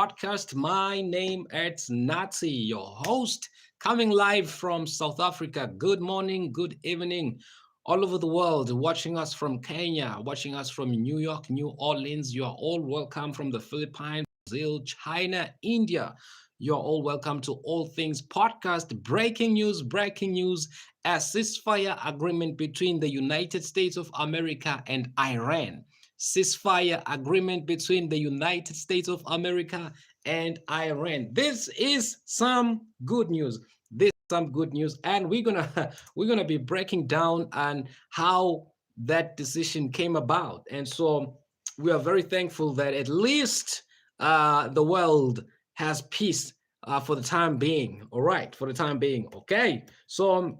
podcast. My name is Nazi, your host, coming live from South Africa. Good morning, good evening, all over the world, watching us from Kenya, watching us from New York, New Orleans. You are all welcome from the Philippines, Brazil, China, India. You're all welcome to All Things Podcast. Breaking news, breaking news. A ceasefire agreement between the United States of America and Iran. Ceasefire agreement between the United States of America and Iran. This is some good news. This is some good news, and we're gonna be breaking down on how that decision came about. And so we are very thankful that at least the world has peace for the time being. All right, for the time being. Okay, so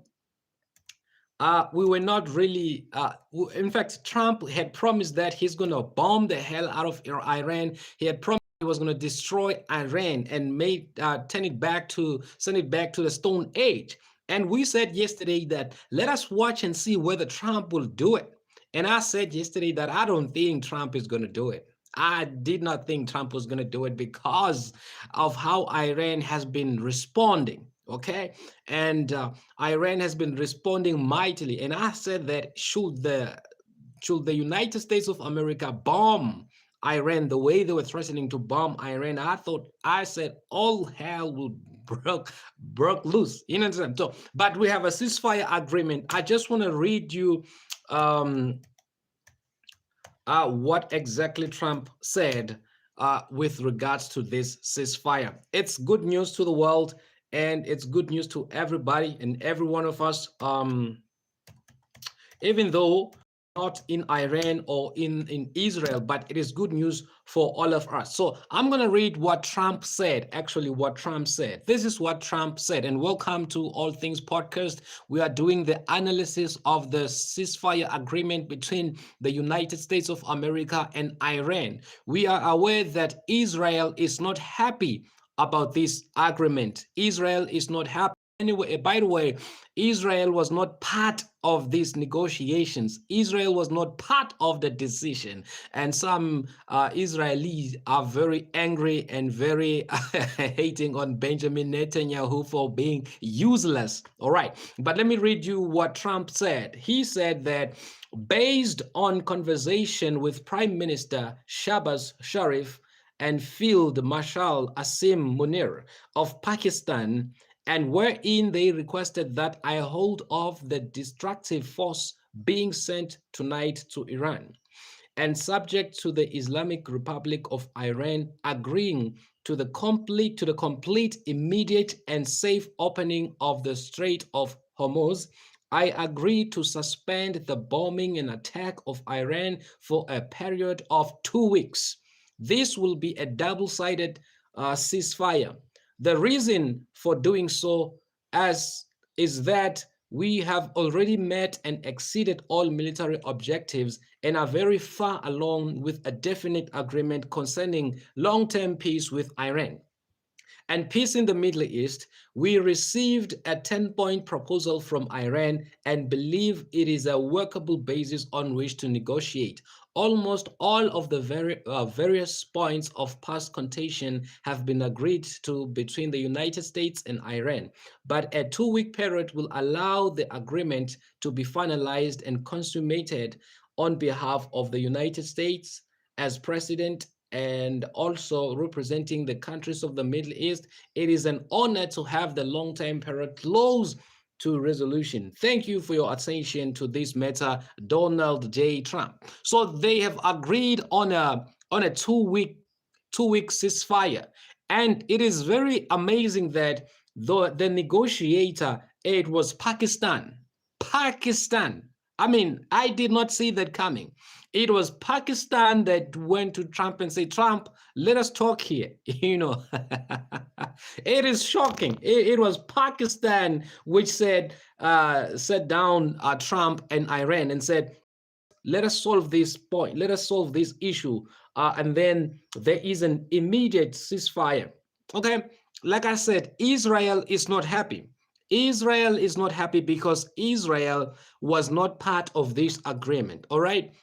we were not really, in fact, Trump had promised that he's going to bomb the hell out of Iran. He had promised he was going to destroy Iran and send it back to the Stone Age. And we said yesterday that let us watch and see whether Trump will do it. And I said yesterday that I don't think Trump is going to do it. I did not think Trump was going to do it because of how Iran has been responding. Okay, and Iran has been responding mightily, and I said that should the United States of America bomb Iran the way they were threatening to bomb Iran, I said all hell will broke loose. You know what I'm saying? So, but we have a ceasefire agreement. I just want to read you what exactly Trump said with regards to this ceasefire. It's good news to the world, and it's good news to everybody and every one of us, even though not in Iran or in Israel, but it is good news for all of us. So I'm going to read what Trump said, actually what Trump said. This is what Trump said, and welcome to All Things Podcast. We are doing the analysis of the ceasefire agreement between the United States of America and Iran. We are aware that Israel is not happy about this agreement. Israel is not happy. Anyway, by the way, Israel was not part of these negotiations. Israel was not part of the decision. And some Israelis are very angry and very hating on Benjamin Netanyahu for being useless. All right. But let me read you what Trump said. He said that based on conversation with Prime Minister Shahbaz Sharif and Field Marshal Asim Munir of Pakistan, and wherein they requested that I hold off the destructive force being sent tonight to Iran, and subject to the Islamic Republic of Iran agreeing to the complete, immediate, and safe opening of the Strait of Hormuz, I agree to suspend the bombing and attack of Iran for a period of 2 weeks. This will be a double-sided ceasefire. The reason for doing so is that we have already met and exceeded all military objectives and are very far along with a definite agreement concerning long-term peace with Iran and peace in the Middle East. We received a 10-point proposal from Iran and believe it is a workable basis on which to negotiate. Almost all of the various points of past contention have been agreed to between the United States and Iran, but a 2-week period will allow the agreement to be finalized and consummated on behalf of the United States as president and also representing the countries of the Middle East. It is an honor to have the long-term period close to resolution. Thank you for your attention to this matter, Donald J. Trump. So they have agreed on a 2-week ceasefire, and it is very amazing that the negotiator, it was Pakistan. I mean, I did not see that coming. It was Pakistan that went to Trump and said, Trump, let us talk here. You know, it is shocking. It was Pakistan which sat down Trump and Iran and said, let us solve this point. Let us solve this issue. And then there is an immediate ceasefire. Okay, like I said, Israel is not happy. Israel is not happy because Israel was not part of this agreement. All right.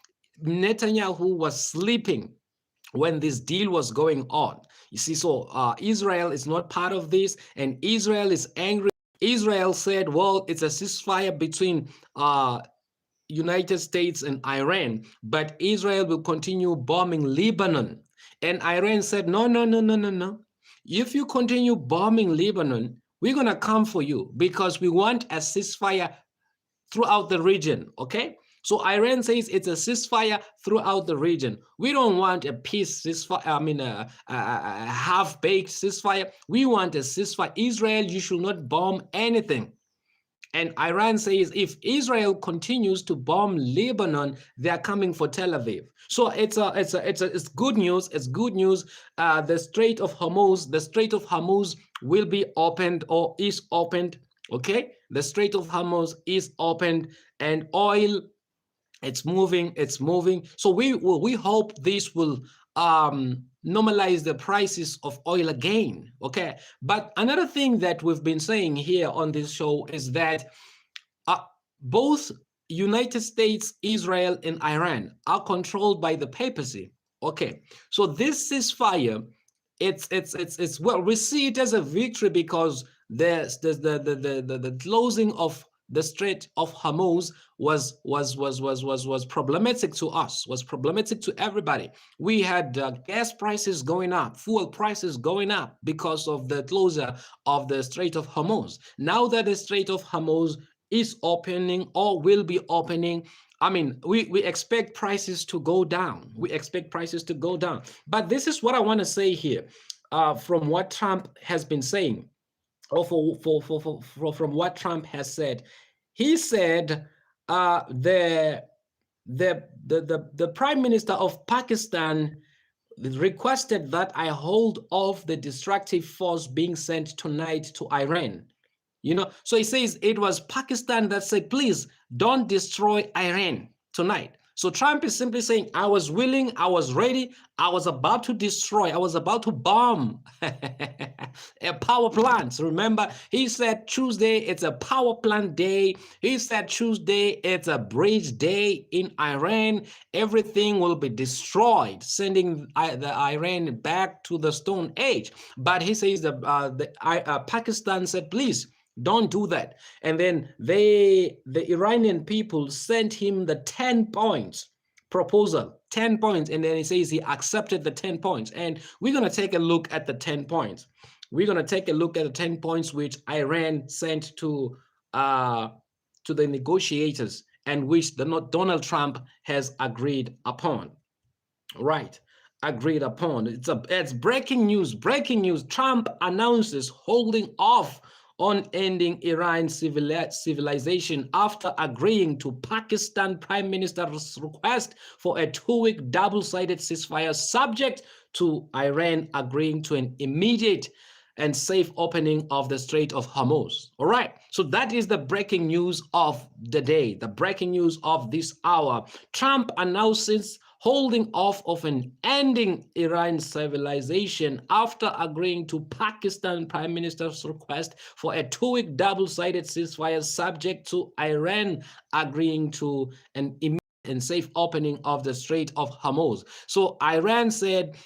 Netanyahu was sleeping when this deal was going on. You see, so Israel is not part of this, and Israel is angry. Israel said, well, it's a ceasefire between United States and Iran, but Israel will continue bombing Lebanon. And Iran said, no, no, no, no, no, no. If you continue bombing Lebanon, we're going to come for you because we want a ceasefire throughout the region, okay? So Iran says it's a ceasefire throughout the region. We don't want a peace ceasefire, I mean, a half-baked ceasefire. We want a ceasefire. Israel, you should not bomb anything. And Iran says if Israel continues to bomb Lebanon, they are coming for Tel Aviv. So it's good news. It's good news. The Strait of Hormuz will be opened or is opened. Okay, the Strait of Hormuz is opened, and oil, it's moving. It's moving. So we hope this will normalize the prices of oil again. Okay, but another thing that we've been saying here on this show is that both United States, Israel, and Iran are controlled by the papacy. Okay, so this ceasefire, it's well, we see it as a victory because the closing of the Strait of Hormuz was problematic to us, was problematic to everybody. We had gas prices going up, fuel prices going up because of the closure of the Strait of Hormuz. Now that the Strait of Hormuz is opening or will be opening, I mean, we expect prices to go down. We expect prices to go down. But this is what I want to say here from what Trump has been saying. Or from what Trump has said. He said the Prime Minister of Pakistan requested that I hold off the destructive force being sent tonight to Iran. You know, so he says it was Pakistan that said, please don't destroy Iran tonight. So Trump is simply saying, I was willing, I was ready, I was about to destroy, I was about to bomb a power plant. So remember, he said Tuesday, it's a power plant day. He said Tuesday, it's a bridge day in Iran. Everything will be destroyed, sending the Iran back to the Stone Age. But he says Pakistan said, please, don't do that. And then the Iranian people sent him the 10 points proposal, 10 points. And then he says he accepted the 10 points. And we're going to take a look at the 10 points. We're going to take a look at the 10 points which Iran sent to the negotiators and which Donald Trump has agreed upon. Right. Agreed upon. It's breaking news. Breaking news. Trump announces holding off on ending Iran's civilization after agreeing to Pakistan Prime Minister's request for a 2-week double-sided ceasefire subject to Iran agreeing to an immediate and safe opening of the Strait of Hormuz. All right, so that is the breaking news of the day, the breaking news of this hour. Trump announces holding off of an ending Iran's civilization after agreeing to Pakistan Prime Minister's request for a 2-week double-sided ceasefire subject to Iran agreeing to an immediate and safe opening of the Strait of Hormuz. So Iran said,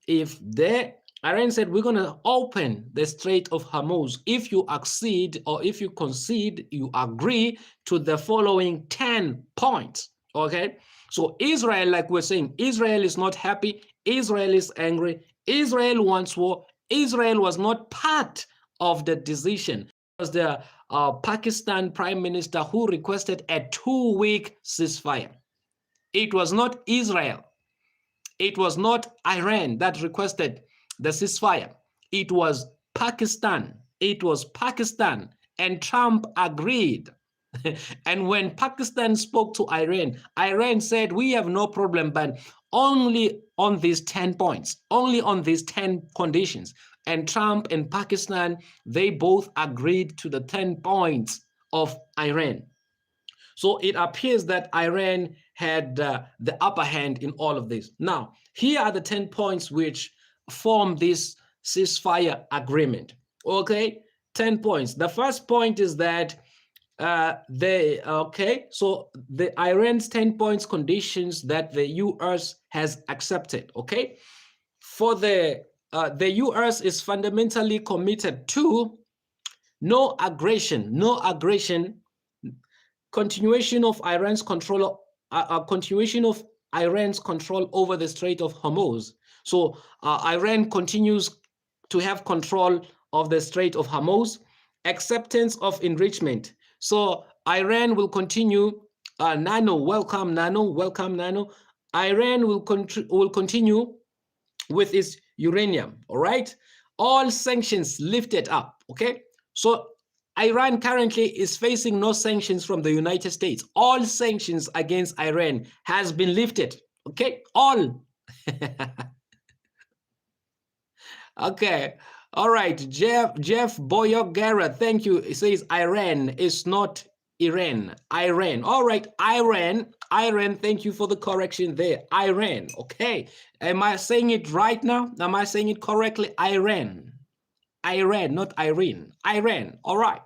Iran said, we're going to open the Strait of Hormuz if you accede or if you concede, you agree to the following 10 points, okay? So Israel, like we're saying, Israel is not happy. Israel is angry. Israel wants war. Israel was not part of the decision. It was the Pakistan Prime Minister who requested a 2-week ceasefire. It was not Israel. It was not Iran that requested the ceasefire. It was Pakistan. It was Pakistan. And Trump agreed. And when Pakistan spoke to Iran, Iran said, we have no problem, but only on these 10 points, only on these 10 conditions. And Trump and Pakistan, they both agreed to the 10 points of Iran. So it appears that Iran had the upper hand in all of this. Now, here are the 10 points which form this ceasefire agreement. Okay, 10 points. The first point is that so the Iran's 10 points conditions that the US has accepted, okay? For the the US is fundamentally committed to no aggression, continuation of Iran's control over the Strait of Hormuz. So Iran continues to have control of the Strait of Hormuz, acceptance of enrichment. So Iran will continue. Nano, welcome, Nano. Iran will continue with its uranium. All right, all sanctions lifted up. Okay, so Iran currently is facing no sanctions from the United States. All sanctions against Iran has been lifted. Okay, all. Okay, all right. Jeff Boyogara, thank you. It says Iran is not Iran. Iran. All right, Iran. Thank you for the correction there. Iran. Okay. Am I saying it right now? Am I saying it correctly? Iran, not Irene. Iran. All right.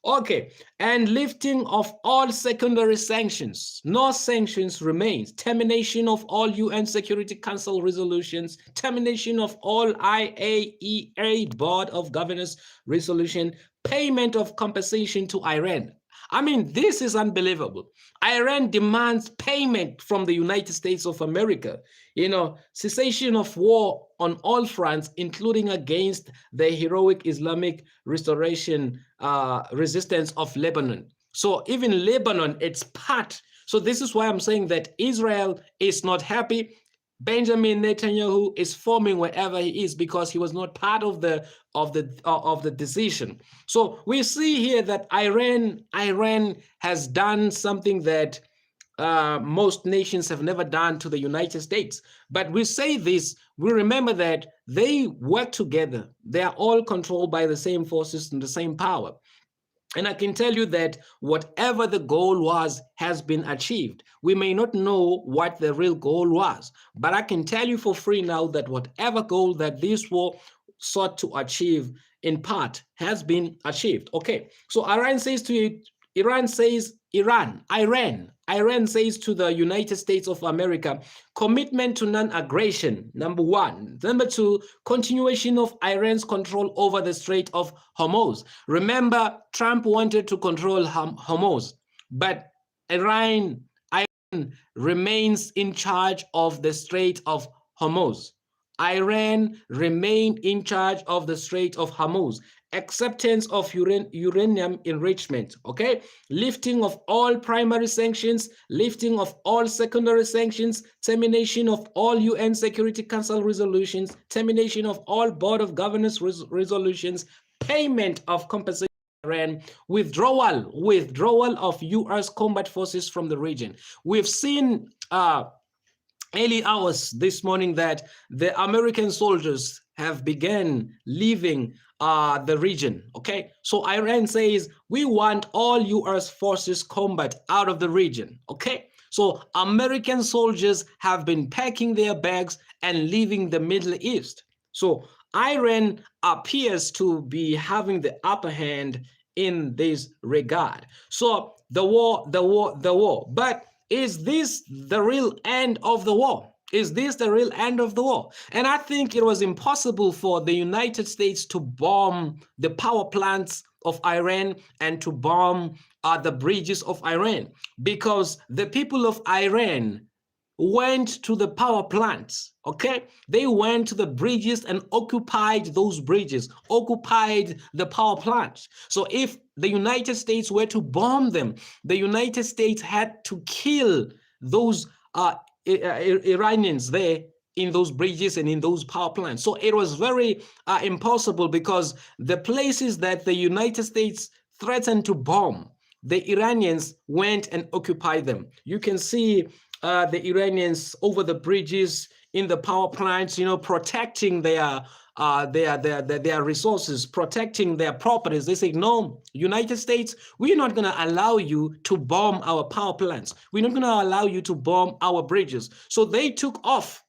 Okay. And lifting of all secondary sanctions. No sanctions remains. Termination of all UN Security Council resolutions. Termination of all IAEA Board of Governors resolution. Payment of compensation to Iran. I mean, this is unbelievable. Iran demands payment from the United States of America. Cessation of war on all fronts, including against the heroic Islamic restoration resistance of Lebanon. So even Lebanon, it's part. So this is why I'm saying that Israel is not happy. Benjamin Netanyahu is forming wherever he is because he was not part of the decision. So we see here that Iran has done something that most nations have never done to the United States. But we say this, we remember that they work together. They are all controlled by the same forces and the same power. And I can tell you that whatever the goal was has been achieved. We may not know what the real goal was, but I can tell you for free now that whatever goal that this war sought to achieve in part has been achieved. Okay, so Iran says to the United States of America, commitment to non-aggression, number one. Number two, continuation of Iran's control over the Strait of Hormuz. Remember, Trump wanted to control Hormuz, but Iran remains in charge of the Strait of Hormuz. Iran remain in charge of the Strait of Hormuz. Acceptance of uranium enrichment, okay? Lifting of all primary sanctions, lifting of all secondary sanctions, termination of all UN Security Council resolutions, termination of all Board of Governors resolutions, payment of compensation to Iran, withdrawal of US combat forces from the region. We've seen early hours this morning that the American soldiers have begun leaving the region. Okay, so Iran says we want all US forces combat out of the region. Okay, so American soldiers have been packing their bags and leaving the Middle East. So Iran appears to be having the upper hand in this regard. So the war. But is this the real end of the war? Is this the real end of the war? And I think it was impossible for the United States to bomb the power plants of Iran and to bomb the bridges of Iran, because the people of Iran went to the power plants, okay? They went to the bridges and occupied those bridges, occupied the power plants. So if the United States were to bomb them, the United States had to kill those Iranians there in those bridges and in those power plants. So it was very impossible, because the places that the United States threatened to bomb, the Iranians went and occupied them. You can see the Iranians over the bridges, in the power plants, protecting their resources, protecting their properties. They say, no, United States, we're not going to allow you to bomb our power plants. We're not going to allow you to bomb our bridges. So they took off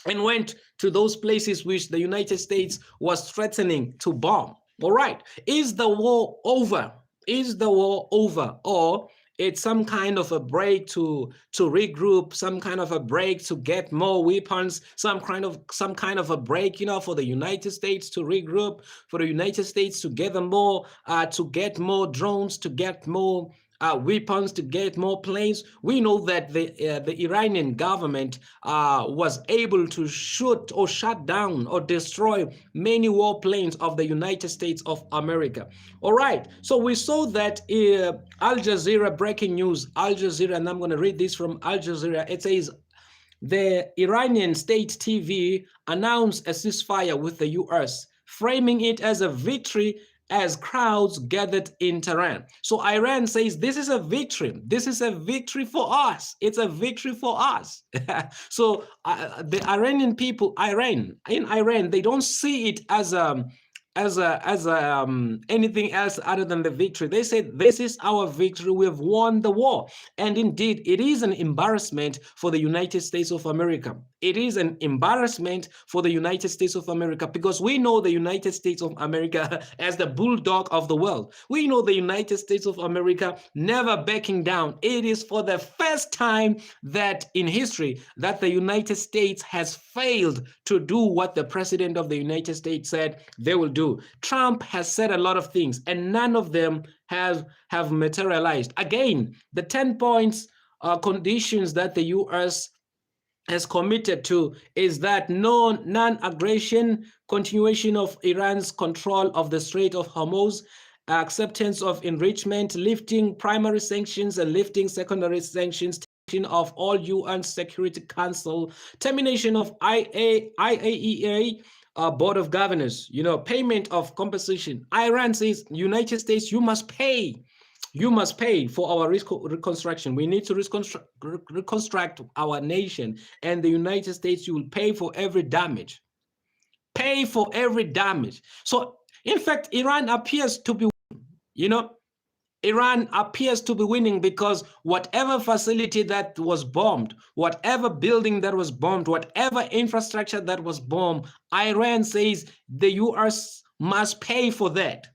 and went to those places which the United States was threatening to bomb. All right. Is the war over? Is the war over? Or It's some kind of a break to regroup, some kind of a break to get more weapons, some kind of a break, for the United States to regroup, for the United States to gather more, to get more drones, to get more weapons, to get more planes. We know that the Iranian government was able to shoot or shut down or destroy many warplanes of the United States of America. All right, so we saw that Al Jazeera, breaking news, Al Jazeera, and I'm going to read this from Al Jazeera. It says, the Iranian state TV announced a ceasefire with the US, framing it as a victory as crowds gathered in Tehran. So Iran says this is a victory. This is a victory for us. It's a victory for us. So the Iranian people, in Iran, they don't see it as anything else other than the victory. They said, this is our victory. We have won the war. And indeed, it is an embarrassment for the United States of America. It is an embarrassment for the United States of America, because we know the United States of America as the bulldog of the world. We know the United States of America never backing down. It is for the first time that in history that the United States has failed to do what the president of the United States said they will do. Trump has said a lot of things, and none of them have materialized. Again, the 10 points conditions that the U.S. has committed to is that non-aggression, continuation of Iran's control of the Strait of Hormuz, acceptance of enrichment, lifting primary sanctions and lifting secondary sanctions, of all UN Security Council, termination of IAEA Board of Governors, payment of compensation. Iran says, United States, you must pay. You must pay for our reconstruction. We need to reconstruct our nation. And the United States, you will pay for every damage. Pay for every damage. So, in fact, Iran appears to be, Iran appears to be winning, because whatever facility that was bombed, whatever building that was bombed, whatever infrastructure that was bombed, Iran says the US must pay for that.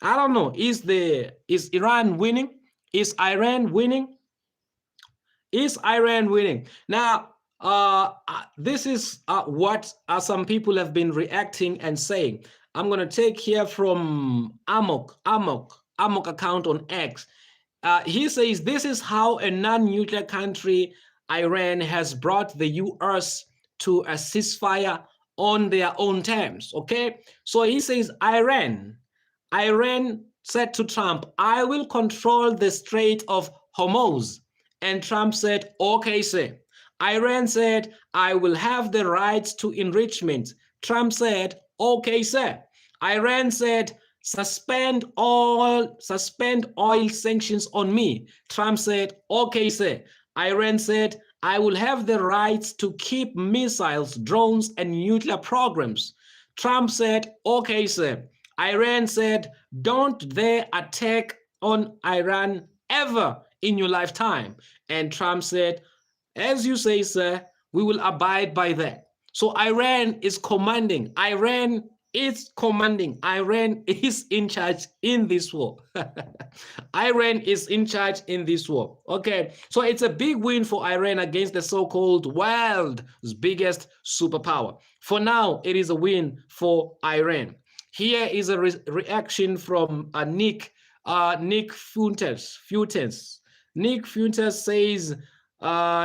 I don't know. Is Iran winning? Is Iran winning? Is Iran winning? Now, this is what some people have been reacting and saying. I'm going to take here from Amok account on X. He says, this is how a non-nuclear country, Iran, has brought the US to a ceasefire on their own terms. Okay, so he says, Iran said to Trump, I will control the Strait of Hormuz. And Trump said, okay, sir. Iran said, I will have the rights to enrichment. Trump said, okay, sir. Iran said, suspend oil sanctions on me. Trump said, okay, sir. Iran said, I will have the rights to keep missiles, drones, and nuclear programs. Trump said, okay, sir. Iran said, don't dare attack on Iran ever in your lifetime. And Trump said, as you say, sir, we will abide by that. So Iran is commanding. Iran is in charge in this war. Iran is in charge in this war. Okay, so it's a big win for Iran against the so-called world's biggest superpower. For now, it is a win for Iran. Here is a reaction from Nick Fuentes. Nick Fuentes says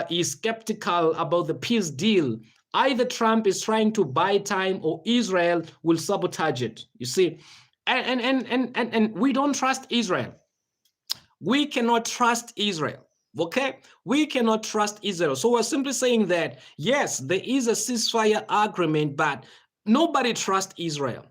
he's skeptical about the peace deal. Either Trump is trying to buy time or Israel will sabotage it. You see, and we don't trust Israel. We cannot trust Israel. Okay, we cannot trust Israel. So we're simply saying that yes, there is a ceasefire agreement, but nobody trusts Israel.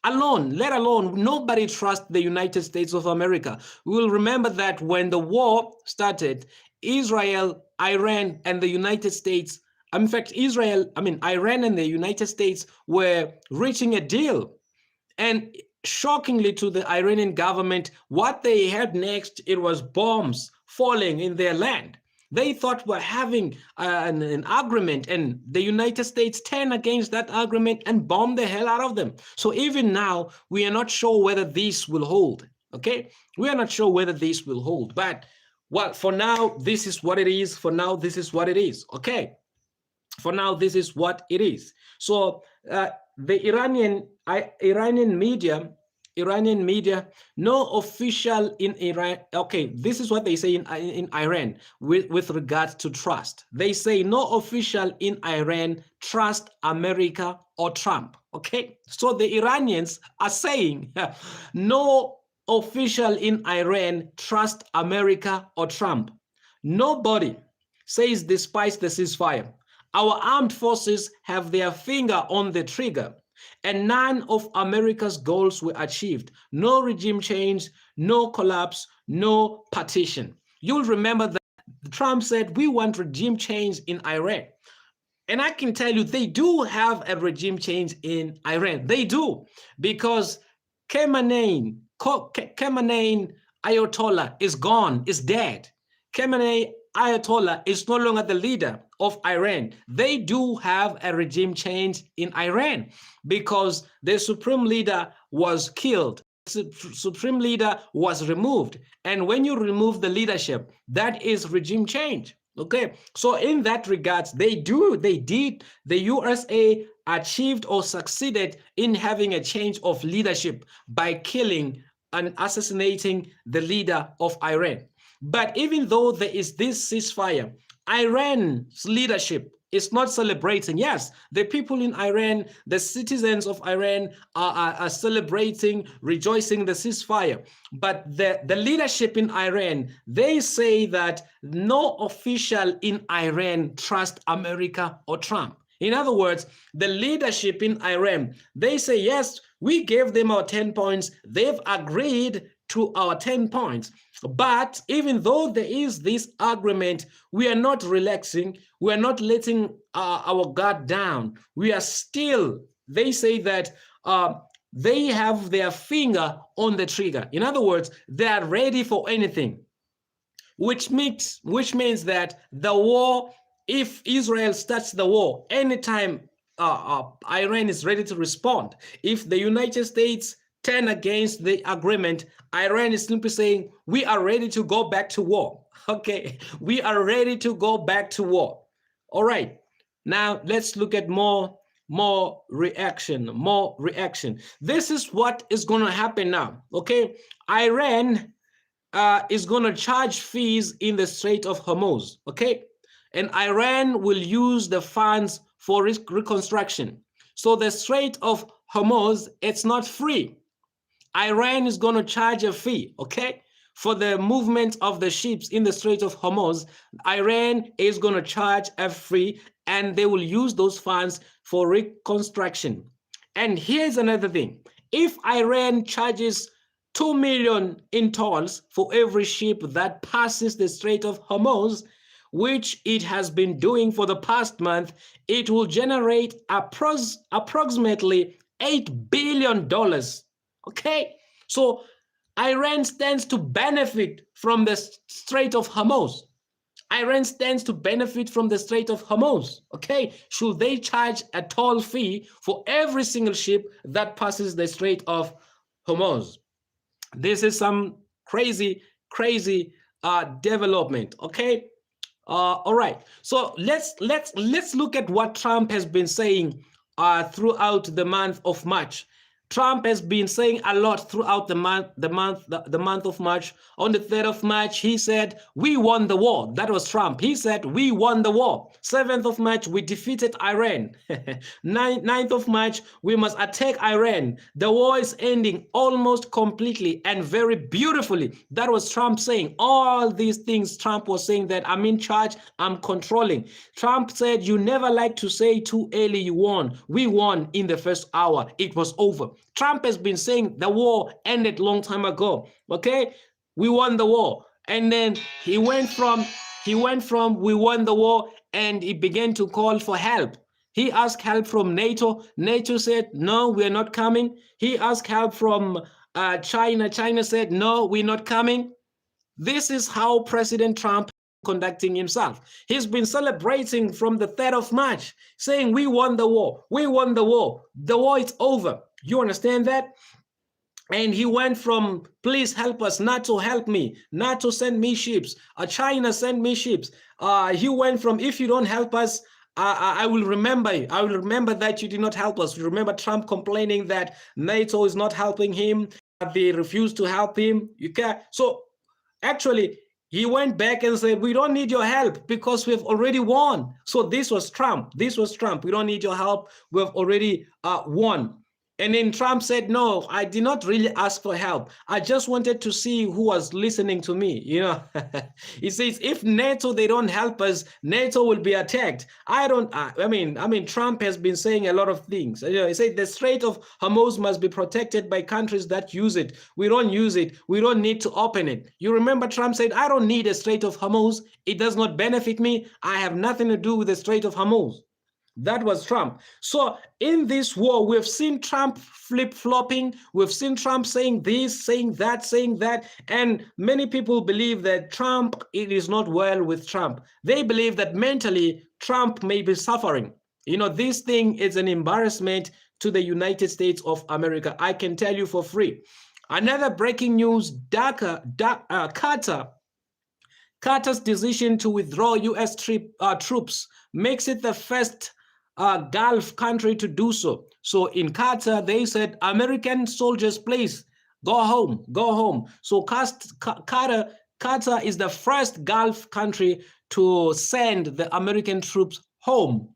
Let alone nobody trusts the United States of America. We will remember that when the war started, Israel, Iran, and the United States, in fact, Iran and the United States were reaching a deal. And shockingly to the Iranian government, what they had next, it was bombs falling in their land. They thought we're having an agreement, and the United States turned against that agreement and bombed the hell out of them. So even now, we are not sure whether this will hold. Okay, we are not sure whether this will hold, but well, for now, this is what it is. For now, this is what it is. Okay, for now, this is what it is. So the Iranian media, no official in Iran. Okay, this is what they say in Iran with regards to trust. They say no official in Iran trust America or Trump. Okay, so the Iranians are saying no official in Iran trust America or Trump. Nobody says despite the ceasefire, our armed forces have their finger on the trigger, and none of America's goals were achieved. No regime change, no collapse, no partition. You'll remember that Trump said, we want regime change in Iran. And I can tell you, they do have a regime change in Iran. They do, because Khamenei Ayatollah is gone, is dead. Khamenei Ayatollah is no longer the leader of Iran. They do have a regime change in Iran because the supreme leader was killed. The supreme leader was removed. And when you remove the leadership, that is regime change. Okay, so in that regards, the USA achieved or succeeded in having a change of leadership by killing and assassinating the leader of Iran. But even though there is this ceasefire, Iran's leadership is not celebrating. Yes, the people in Iran, the citizens of Iran are celebrating, rejoicing the ceasefire. But the leadership in Iran, they say that no official in Iran trust America or Trump. In other words, the leadership in Iran, they say, yes, we gave them our 10 points. They've agreed to our 10 points. But even though there is this agreement, we are not relaxing. We are not letting our guard down. We are still, they say that they have their finger on the trigger. In other words, they are ready for anything, which means that the war, if Israel starts the war, anytime Iran is ready to respond. If the United States turn against the agreement, Iran is simply saying, we are ready to go back to war. Okay, we are ready to go back to war. All right, now let's look at more reaction. This is what is going to happen now. Okay, Iran is going to charge fees in the Strait of Hormuz. Okay, and Iran will use the funds for reconstruction. So the Strait of Hormuz, it's not free. Iran is going to charge a fee, okay, for the movement of the ships in the Strait of Hormuz. Iran is going to charge a fee, and they will use those funds for reconstruction. And here's another thing. If Iran charges 2 million in tolls for every ship that passes the Strait of Hormuz, which it has been doing for the past month, it will generate approximately $8 billion. Okay, so Iran stands to benefit from the Strait of Hormuz. Iran stands to benefit from the Strait of Hormuz. Okay, should they charge a toll fee for every single ship that passes the Strait of Hormuz? This is some crazy development. Okay, all right. So let's look at what Trump has been saying throughout the month of March. Trump has been saying a lot throughout the month of March. On the 3rd of March, he said, we won the war. That was Trump. He said, we won the war. 7th of March, we defeated Iran. 9th of March, we must attack Iran. The war is ending almost completely and very beautifully. That was Trump saying. All these things Trump was saying, that I'm in charge, I'm controlling. Trump said, you never like to say too early you won. We won in the first hour. It was over. Trump has been saying the war ended long time ago. Okay, we won the war, and then he went from we won the war, and he began to call for help. He asked help from NATO. NATO said, no, we're not coming. He asked help from China. China said, no, we're not coming. This is how President Trump conducting himself. He's been celebrating from the 3rd of March, saying we won the war. We won the war. The war is over. You understand that? And he went from, please help us, NATO help me, NATO send me ships, China send me ships. He went from, if you don't help us, I will remember you. I will remember that you did not help us. Remember Trump complaining that NATO is not helping him. They refuse to help him. You can. So actually, he went back and said, we don't need your help because we've already won. So this was Trump. This was Trump. We don't need your help. We've already won. And then Trump said, no, I did not really ask for help. I just wanted to see who was listening to me. You know, he says, if NATO, they don't help us, NATO will be attacked. I mean, Trump has been saying a lot of things. You know, he said the Strait of Hormuz must be protected by countries that use it. We don't use it. We don't need to open it. You remember Trump said, I don't need a Strait of Hormuz. It does not benefit me. I have nothing to do with the Strait of Hormuz. That was Trump. So in this war, we've seen Trump flip-flopping. We've seen Trump saying this, saying that. And many people believe that Trump, it is not well with Trump. They believe that mentally Trump may be suffering. You know, this thing is an embarrassment to the United States of America. I can tell you for free. Another breaking news, Qatar's decision to withdraw U.S. troops makes it the first Gulf country to do so. So in Qatar, they said, American soldiers, please go home, go home. So Qatar is the first Gulf country to send the American troops home.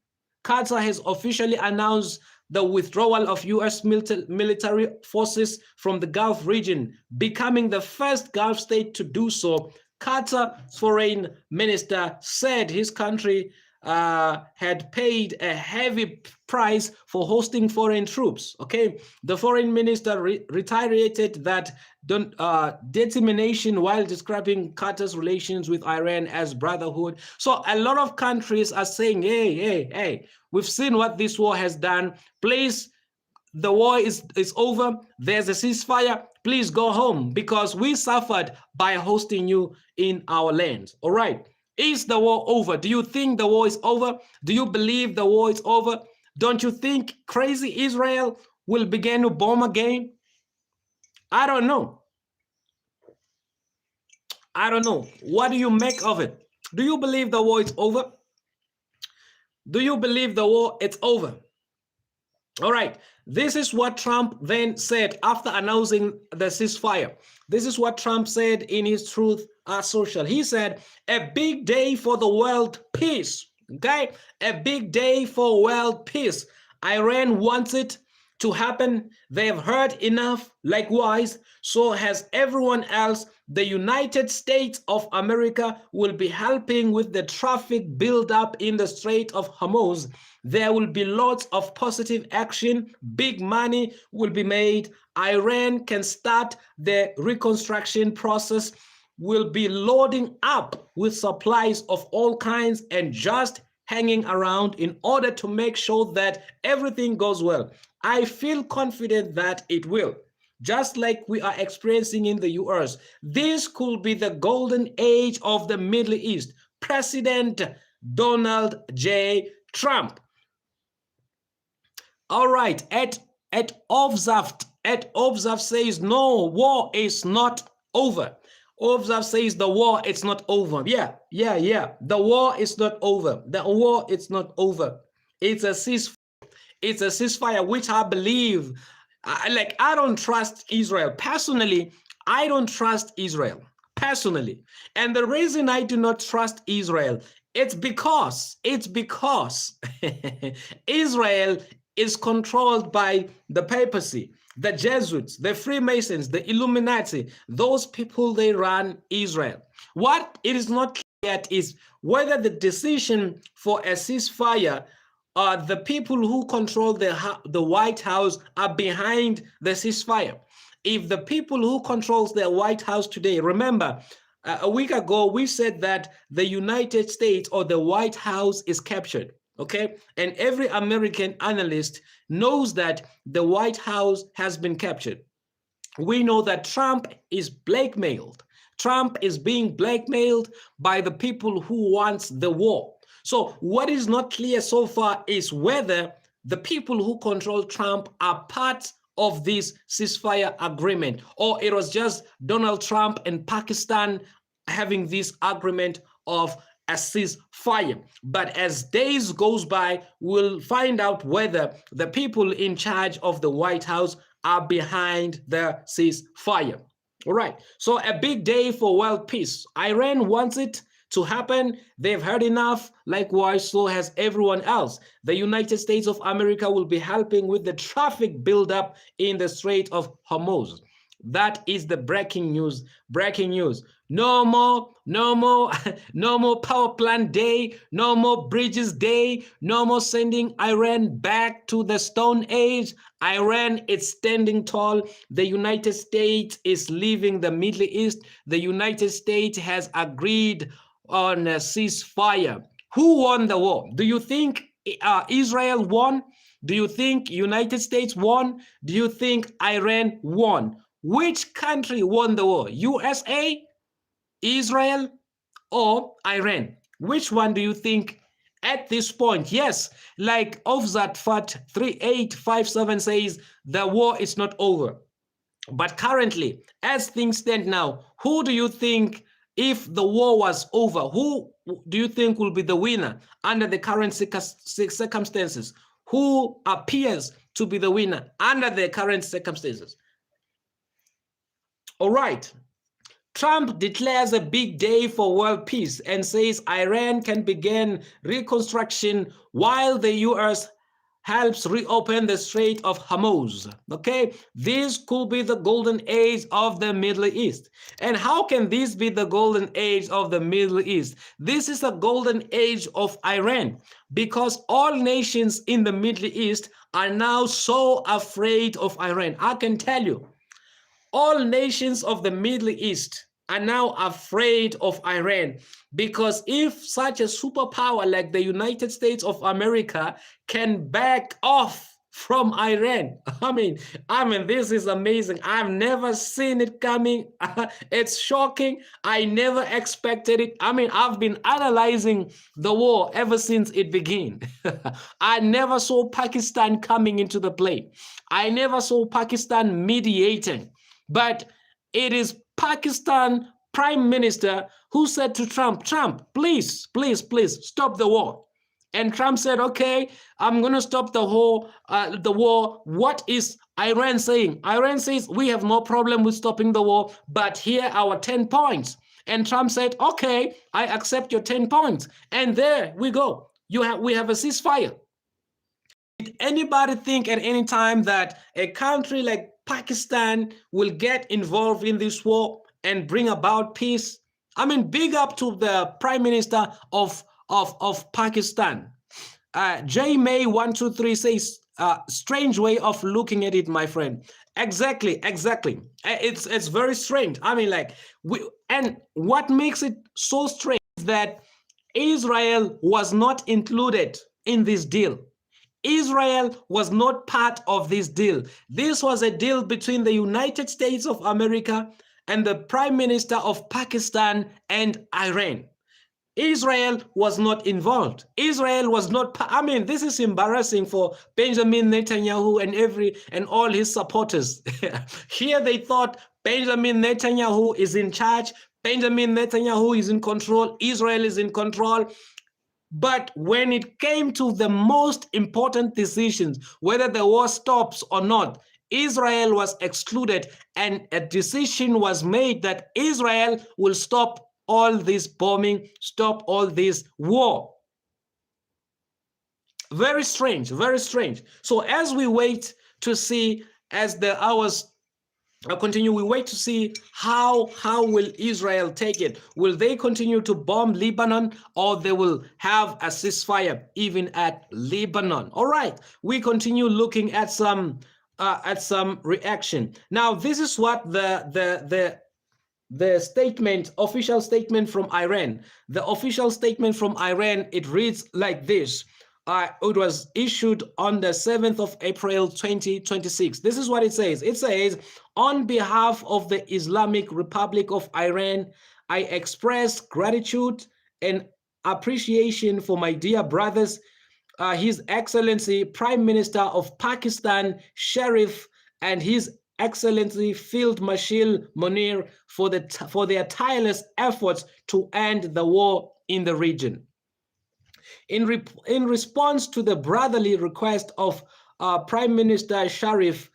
Qatar has officially announced the withdrawal of U.S. military forces from the Gulf region, becoming the first Gulf state to do so. Qatar's foreign minister said his country had paid a heavy price for hosting foreign troops. Okay, the foreign minister reiterated that determination while describing Qatar's relations with Iran as brotherhood. So a lot of countries are saying, hey, we've seen what this war has done. Please, the war is over. There's a ceasefire. Please go home because we suffered by hosting you in our land. All right. Is the war over? Do you think the war is over? Do you believe the war is over? Don't you think crazy Israel will begin to bomb again? I don't know. I don't know. What do you make of it? Do you believe the war is over? Do you believe the war is over? All right. This is what Trump then said after announcing the ceasefire. This is what Trump said in his Truth Social. He said, a big day for the world peace. Okay? A big day for world peace. Iran wants it to happen. They have heard enough. Likewise, so has everyone else. The United States of America will be helping with the traffic buildup in the Strait of Hormuz. There will be lots of positive action. Big money will be made. Iran can start the reconstruction process. Will be loading up with supplies of all kinds and just hanging around in order to make sure that everything goes well. I feel confident that it will. Just like we are experiencing in the US. This could be the golden age of the Middle East. President Donald J. Trump. All right, at Observe says, no, war is not over. Observe says the war is not over. Yeah. The war is not over. The war is not over. It's a ceasefire. It's a ceasefire, which I believe, I don't trust Israel. Personally, I don't trust Israel. Personally. And the reason I do not trust Israel, it's because Israel is controlled by the papacy, the Jesuits, the Freemasons, the Illuminati. Those people, they run Israel. What it is not clear yet is whether the decision for a ceasefire, the people who control the White House are behind the ceasefire. If the people who controls the White House today, remember, a week ago, we said that the United States or the White House is captured. Okay, and every American analyst knows that the White House has been captured. We know that Trump is blackmailed. Trump is being blackmailed by the people who wants the war. So what is not clear so far is whether the people who control Trump are part of this ceasefire agreement, or it was just Donald Trump and Pakistan having this agreement of a ceasefire. But as days goes by, we'll find out whether the people in charge of the White House are behind the ceasefire. All right, so a big day for world peace. Iran wants it to happen. They've heard enough. Likewise, so has everyone else. The United States of America will be helping with the traffic buildup in the Strait of Hormuz. That is the breaking news. Breaking news. No more no more power plant day, no more bridges day, no more sending Iran back to the Stone Age. Iran is standing tall. The United States is leaving the Middle East. The United States has agreed on a ceasefire. Who won the war? Do you think Israel won? Do you think United States won? Do you think Iran won? Which country won the war? USA, Israel, or Iran? Which one do you think at this point? Yes, like Ofzat Fat 3857 says, the war is not over. But currently, as things stand now, who do you think, if the war was over, who do you think will be the winner under the current circumstances? Who appears to be the winner under the current circumstances? All right. Trump declares a big day for world peace and says Iran can begin reconstruction while the U.S. helps reopen the Strait of Hormuz. Okay, this could be the golden age of the Middle East. And how can this be the golden age of the Middle East? This is a golden age of Iran, because all nations in the Middle East are now so afraid of Iran. I can tell you, all nations of the Middle East are now afraid of Iran, because if such a superpower like the United States of America can back off from Iran, I mean, this is amazing. I've never seen it coming. It's shocking. I never expected it. I mean, I've been analyzing the war ever since it began. I never saw Pakistan coming into the play. I never saw Pakistan mediating. But it is Pakistan Prime Minister who said to Trump, please, please, please stop the war. And Trump said, okay, I'm going to stop the war. What is Iran saying? Iran says, we have no problem with stopping the war, but here are our 10 points. And Trump said, okay, I accept your 10 points. And there we go. We have a ceasefire. Did anybody think at any time that a country like Pakistan will get involved in this war and bring about peace? I mean, big up to the Prime Minister of Pakistan. J May 123 says, strange way of looking at it, my friend. Exactly. It's very strange. I mean, and what makes it so strange is that Israel was not included in this deal. Israel was not part of this deal. This was a deal between the United States of America and the Prime Minister of Pakistan and Iran. Israel was not involved. Israel was not, I mean, this is embarrassing for Benjamin Netanyahu and all his supporters. Here they thought Benjamin Netanyahu is in charge. Benjamin Netanyahu is in control. Israel is in control. But when it came to the most important decisions, whether the war stops or not, Israel was excluded, and a decision was made that Israel will stop all this bombing, stop all this war. Very strange, very strange. So as we wait to see, as the hours continue, we wait to see how will Israel take it. Will they continue to bomb Lebanon, or they will have a ceasefire even at Lebanon? All right, we continue looking at some reaction. Now, this is what the statement, official statement from Iran. The official statement from Iran, it reads like this. It was issued on the 7th of April 2026. This is what it says. It says, on behalf of the Islamic Republic of Iran, I express gratitude and appreciation for my dear brothers, His Excellency Prime Minister of Pakistan, Sharif and His Excellency Field Marshal Munir for their tireless efforts to end the war in the region. In response to the brotherly request of Prime Minister Sharif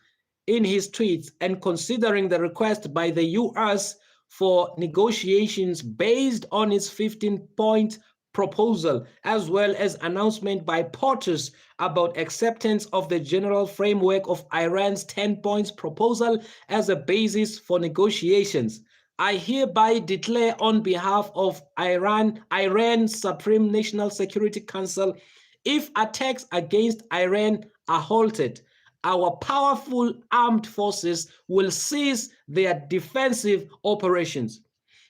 in his tweets, and considering the request by the US for negotiations based on its 15-point proposal, as well as announcement by POTUS about acceptance of the general framework of Iran's 10 points proposal as a basis for negotiations, I hereby declare on behalf of Iran's Supreme National Security Council, if attacks against Iran are halted, our powerful armed forces will cease their defensive operations.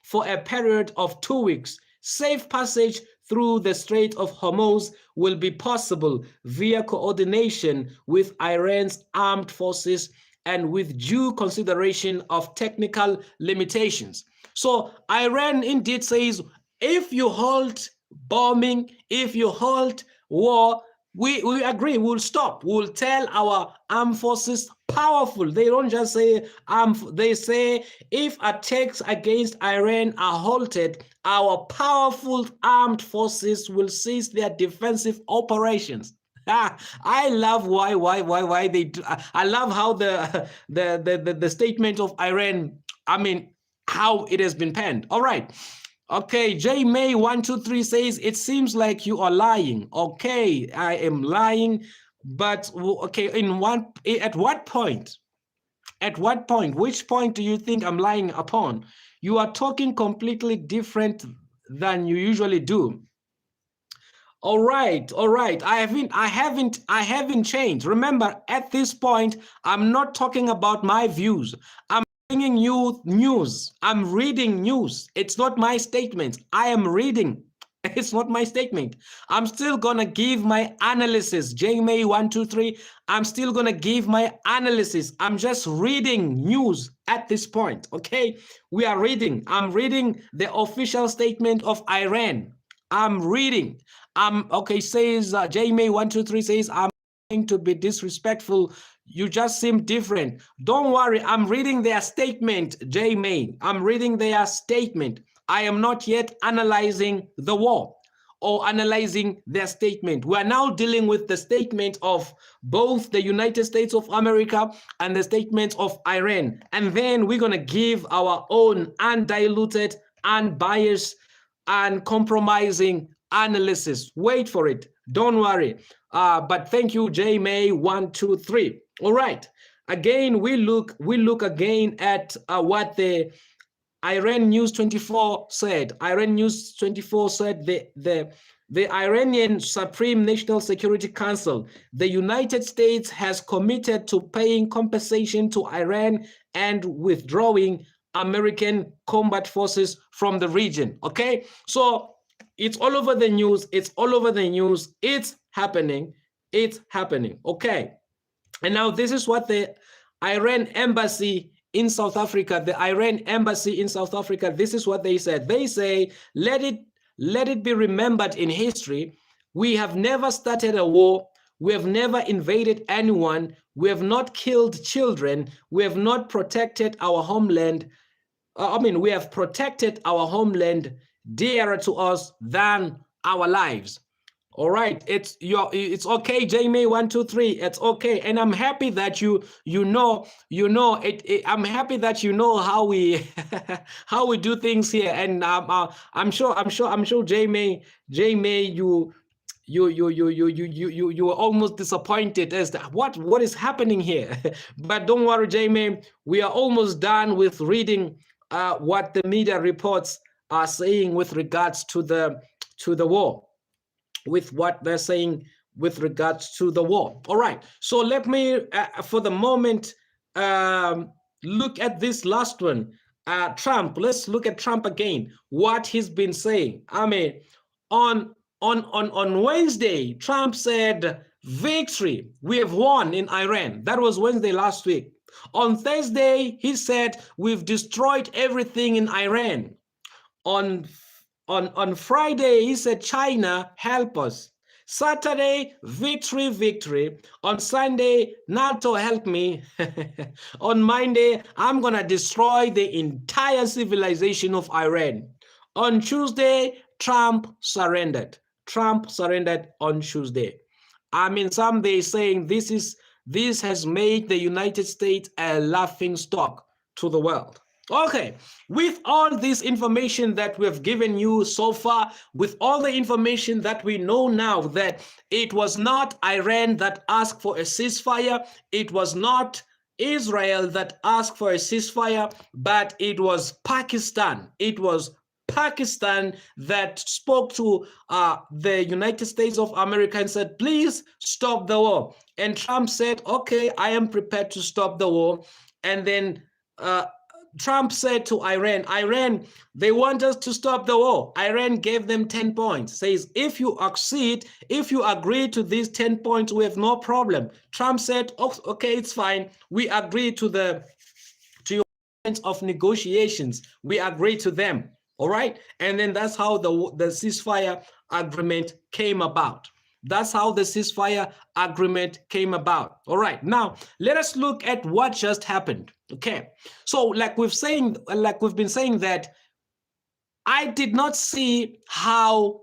For a period of 2 weeks, safe passage through the Strait of Hormuz will be possible via coordination with Iran's armed forces and with due consideration of technical limitations. So Iran indeed says, if you halt bombing, if you halt war, we agree, we'll stop. We'll tell our armed forces powerful. They don't just say they say if attacks against Iran are halted, our powerful armed forces will cease their defensive operations. I love why they do. I love how the statement of Iran, I mean, how it has been penned. All right. Okay, J May 123 says it seems like you are lying. Okay, I am lying, but okay, at what point? At what point? Which point do you think I'm lying upon? You are talking completely different than you usually do. All right. I haven't changed. Remember, at this point, I'm not talking about my views. I'm bringing you news. I'm reading news. It's not my statement. I am reading. It's not my statement. I'm still gonna give my analysis. JMay123. I'm still gonna give my analysis. I'm just reading news at this point. Okay, we are reading. I'm reading the official statement of Iran. I'm reading. Okay, says JMay123 says I'm going to be disrespectful. You just seem different. Don't worry, I'm reading their statement, JMay. I'm reading their statement. I am not yet analyzing the war or analyzing their statement. We are now dealing with the statement of both the United States of America and the statement of Iran. And then we're gonna give our own undiluted, unbiased, uncompromising analysis. Wait for it. Don't worry. But thank you, JMay123. All right. Again, we look again at what the Iran News 24 said. Iran News 24 said the Iranian Supreme National Security Council, the United States has committed to paying compensation to Iran and withdrawing American combat forces from the region. Okay, so it's all over the news. It's all over the news. It's happening. It's happening. Okay, and now this is what the Iran embassy in South Africa, this is what they said. They say, let it be remembered in history, we have never started a war. We have never invaded anyone. We have not killed children. We have not protected our homeland. We have protected our homeland dearer to us than our lives. All right, it's okay, JMay123. It's okay, and I'm happy that you know I'm happy that you know how we how we do things here, and I'm sure JMay you were almost disappointed as to what is happening here. But don't worry, JMay, we are almost done with reading what the media reports are saying with regards to the war, with what they're saying with regards to the war. All right, so let me for the moment look at this last one. Trump, let's look at Trump again, what he's been saying. I mean, on Wednesday, Trump said, victory, we have won in Iran. That was Wednesday last week. On Thursday, he said, we've destroyed everything in Iran. On Friday, he said, China, help us. Saturday, victory, victory. On Sunday, NATO help me. On Monday, I'm going to destroy the entire civilization of Iran. On Tuesday, Trump surrendered. Trump surrendered on Tuesday. I mean, some they saying this has made the United States a laughing stock to the world. Okay, with all this information that we've given you so far, with all the information that we know now, that it was not Iran that asked for a ceasefire, it was not Israel that asked for a ceasefire, but it was Pakistan. It was Pakistan that spoke to the United States of America and said, please stop the war. And Trump said, okay, I am prepared to stop the war. And then Trump said to Iran, they want us to stop the war. Iran gave them 10 points, says, if you accede, if you agree to these 10 points, we have no problem. Trump said, oh, okay, it's fine. We agree to your points of negotiations. We agree to them. All right. And then that's how the ceasefire agreement came about. That's how the ceasefire agreement came about. All right. Now, let us look at what just happened. Okay. So like we've been saying that I did not see how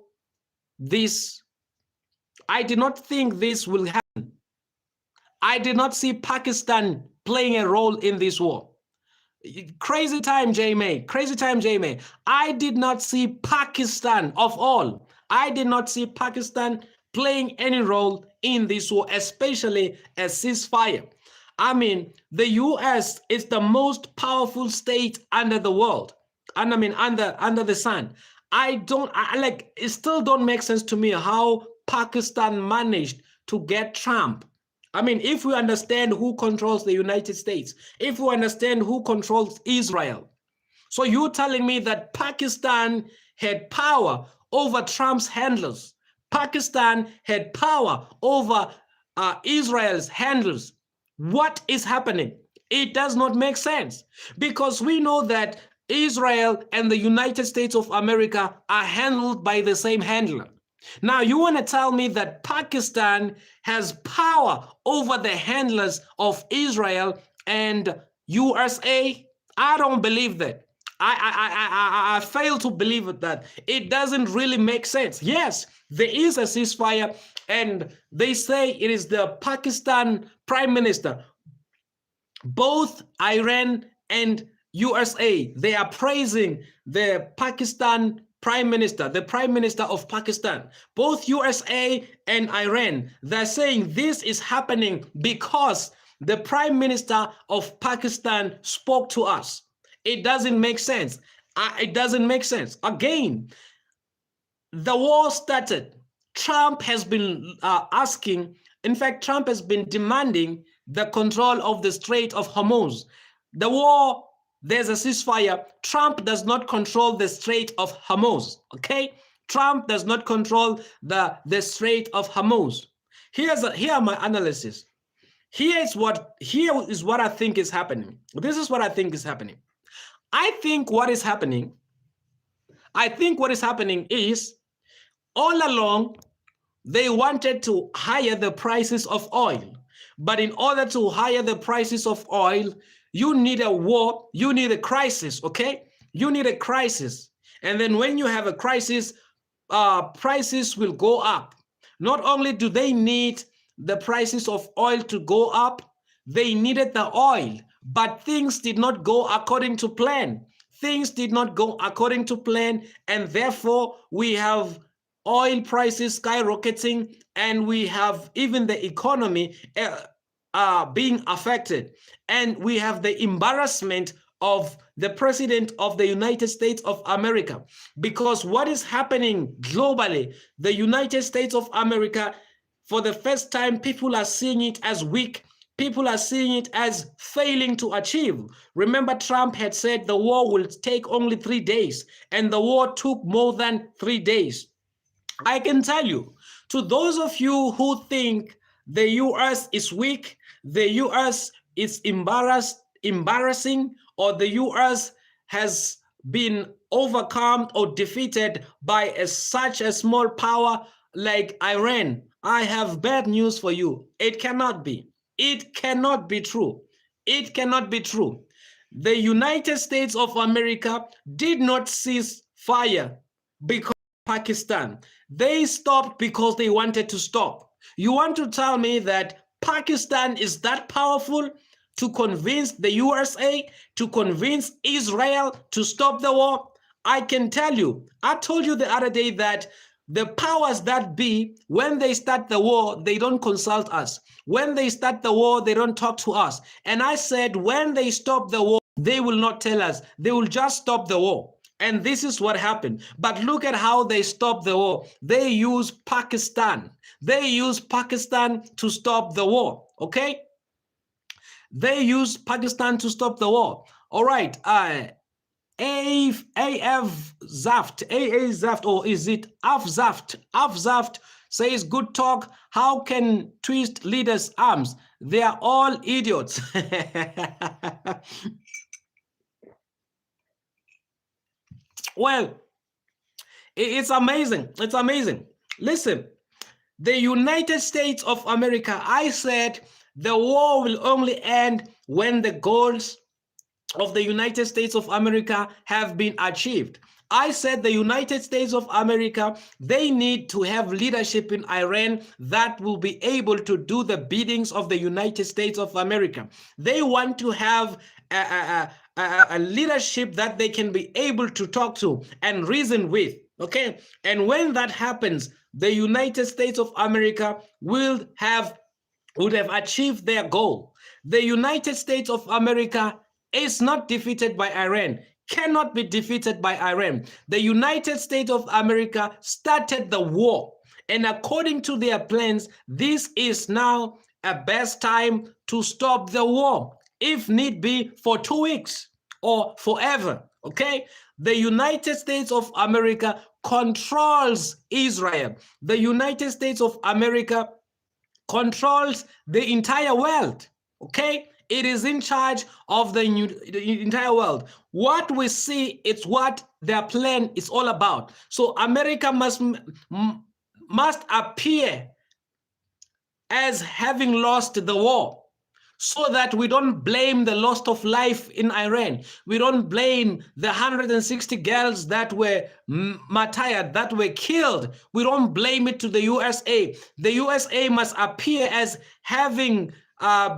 I did not think this will happen. I did not see Pakistan playing a role in this war. Crazy time, J-May. Crazy time, J-May. I did not see Pakistan, of all, I did not see Pakistan playing any role in this war, especially a ceasefire. I mean, the US is the most powerful state under the world. And I mean, under the sun. It still don't make sense to me how Pakistan managed to get Trump. I mean, if we understand who controls the United States, if we understand who controls Israel, so you're telling me that Pakistan had power over Trump's handlers. Pakistan had power over Israel's handlers. What is happening? It does not make sense, because we know that Israel and the United States of America are handled by the same handler. Now, you want to tell me that Pakistan has power over the handlers of Israel and USA? I don't believe that. I fail to believe that. It doesn't really make sense. Yes, there is a ceasefire, and they say it is the Pakistan Prime Minister. Both Iran and USA, they are praising the Pakistan Prime Minister, the Prime Minister of Pakistan. Both USA and Iran, they're saying this is happening because the Prime Minister of Pakistan spoke to us. It doesn't make sense. It doesn't make sense. Again, the war started. Trump has been asking, in fact, Trump has been demanding the control of the Strait of Hormuz. The war, there's a ceasefire. Trump does not control the Strait of Hormuz, okay? Trump does not control the Strait of Hormuz. Here are my analysis. Here is what I think is happening. This is what I think is happening. I think what is happening is, all along, they wanted to higher the prices of oil. But in order to higher the prices of oil, you need a war, you need a crisis, okay? You need a crisis. And then when you have a crisis, prices will go up. Not only do they need the prices of oil to go up, they needed the oil, but things did not go according to plan. Things did not go according to plan, and therefore we have oil prices skyrocketing, and we have even the economy being affected. And we have the embarrassment of the President of the United States of America, because what is happening globally, the United States of America, for the first time, people are seeing it as weak. People are seeing it as failing to achieve. Remember, Trump had said the war will take only 3 days, and the war took more than 3 days. I can tell you, to those of you who think the US is weak, the US is embarrassing, or the US has been overcome or defeated by such a small power, like Iran, I have bad news for you. It cannot be. It cannot be true. It cannot be true. The United States of America did not cease fire because of Pakistan. They stopped because they wanted to stop. You want to tell me that Pakistan is that powerful to convince the USA, to convince Israel to stop the war? I can tell you, I told you the other day that the powers that be, when they start the war, they don't consult us. When they start the war, they don't talk to us. And I said, when they stop the war, they will not tell us. They will just stop the war. And this is what happened. But look at how they stopped the war. They use Pakistan. They use Pakistan to stop the war. Okay? They use Pakistan to stop the war. All right. AF Zaft, AA Zaft, or is it Af Zaft? Af Zaft says, good talk. How can twist leaders' arms? They are all idiots. Well, it's amazing. It's amazing. Listen, the United States of America, I said the war will only end when the goals of the United States of America have been achieved. I said the United States of America, they need to have leadership in Iran that will be able to do the biddings of the United States of America. They want to have a leadership that they can be able to talk to and reason with. Okay, and when that happens, the United States of America would have achieved their goal. The United States of America is not defeated by Iran, cannot be defeated by Iran. The United States of America started the war, and according to their plans, this is now a best time to stop the war, if need be, for 2 weeks or forever. Okay, the United States of America controls Israel. The United States of America controls the entire world. Okay, it is in charge of the entire world. What we see, it's what their plan is all about. So America must appear as having lost the war, so that we don't blame the loss of life in Iran. We don't blame the 160 girls that were martyred, that were killed. We don't blame it to the USA. The USA must appear as having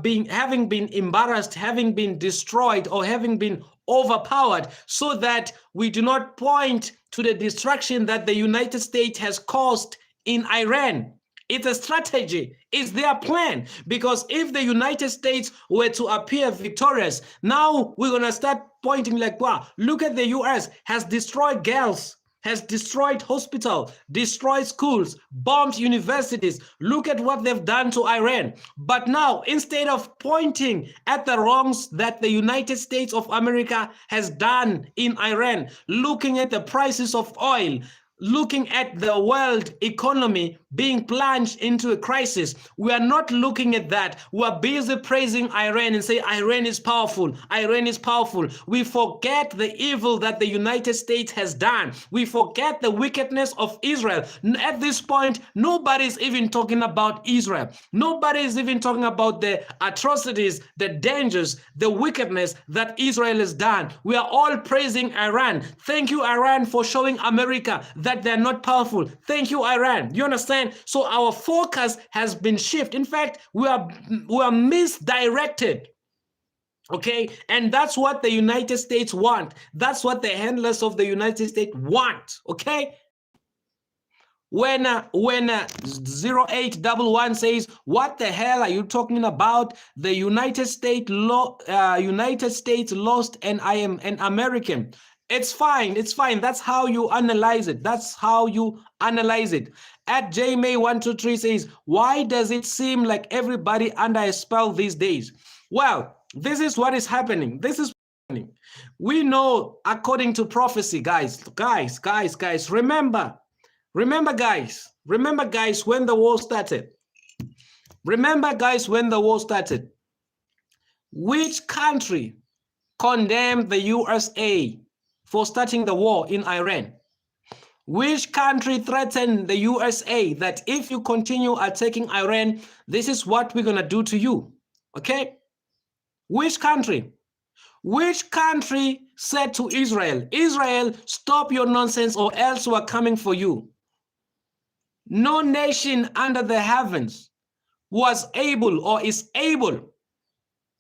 been embarrassed, having been destroyed, or having been overpowered, so that we do not point to the destruction that the United States has caused in Iran. It's a strategy. It's their plan. Because if the United States were to appear victorious, now we're going to start pointing like, wow, look at the US has destroyed girls, has destroyed hospitals, destroyed schools, bombed universities. Look at what they've done to Iran. But now, instead of pointing at the wrongs that the United States of America has done in Iran, looking at the prices of oil, looking at the world economy being plunged into a crisis, we are not looking at that. We are busy praising Iran and say Iran is powerful. Iran is powerful. We forget the evil that the United States has done. We forget the wickedness of Israel. At this point, nobody is even talking about Israel. Nobody is even talking about the atrocities, the dangers, the wickedness that Israel has done. We are all praising Iran. Thank you, Iran, for showing America that they're not powerful. Thank you, Iran. You understand? So our focus has been shifted. In fact, we are misdirected. Okay, and that's what the United States want. That's what the handlers of the United States want. Okay. When 0811 says, what the hell are you talking about? The United States lost and I am an American. It's fine. It's fine. That's how you analyze it. That's how you analyze it. At JMay123 says, why does it seem like everybody under a spell these days? Well, this is what is happening. This is happening. We know according to prophecy, guys, remember, guys, when the war started. Remember, guys, when the war started. Which country condemned the USA for starting the war in Iran? Which country threatened the USA that if you continue attacking Iran, this is what we're going to do to you? Okay? Which country? Which country said to Israel, Israel, stop your nonsense or else we're coming for you? No nation under the heavens was able or is able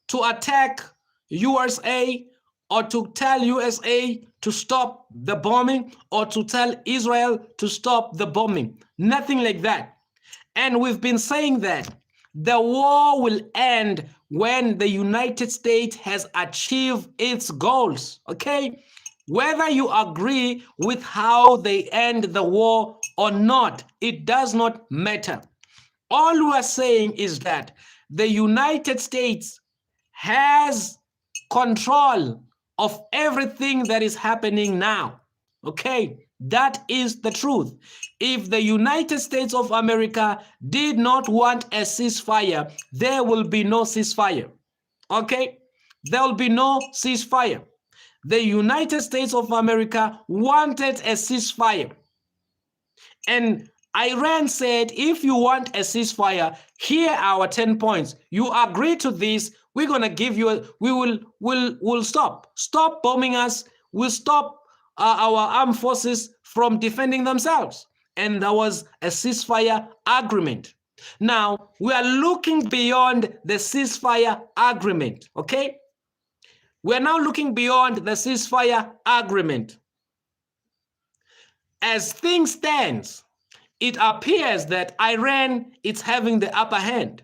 to attack USA or to tell USA to stop the bombing or to tell Israel to stop the bombing. Nothing like that. And we've been saying that the war will end when the United States has achieved its goals, okay? Whether you agree with how they end the war or not, it does not matter. All we are saying is that the United States has control of everything that is happening now. Okay, that is the truth. If the United States of America did not want a ceasefire, there will be no ceasefire. Okay, there will be no ceasefire. The United States of America wanted a ceasefire. And Iran said, if you want a ceasefire, here are our 10 points. You agree to this, we're going to give you, we'll stop bombing us, we'll stop our armed forces from defending themselves. And there was a ceasefire agreement. Now, we are looking beyond the ceasefire agreement, okay? We're now looking beyond the ceasefire agreement. As things stand, it appears that Iran is having the upper hand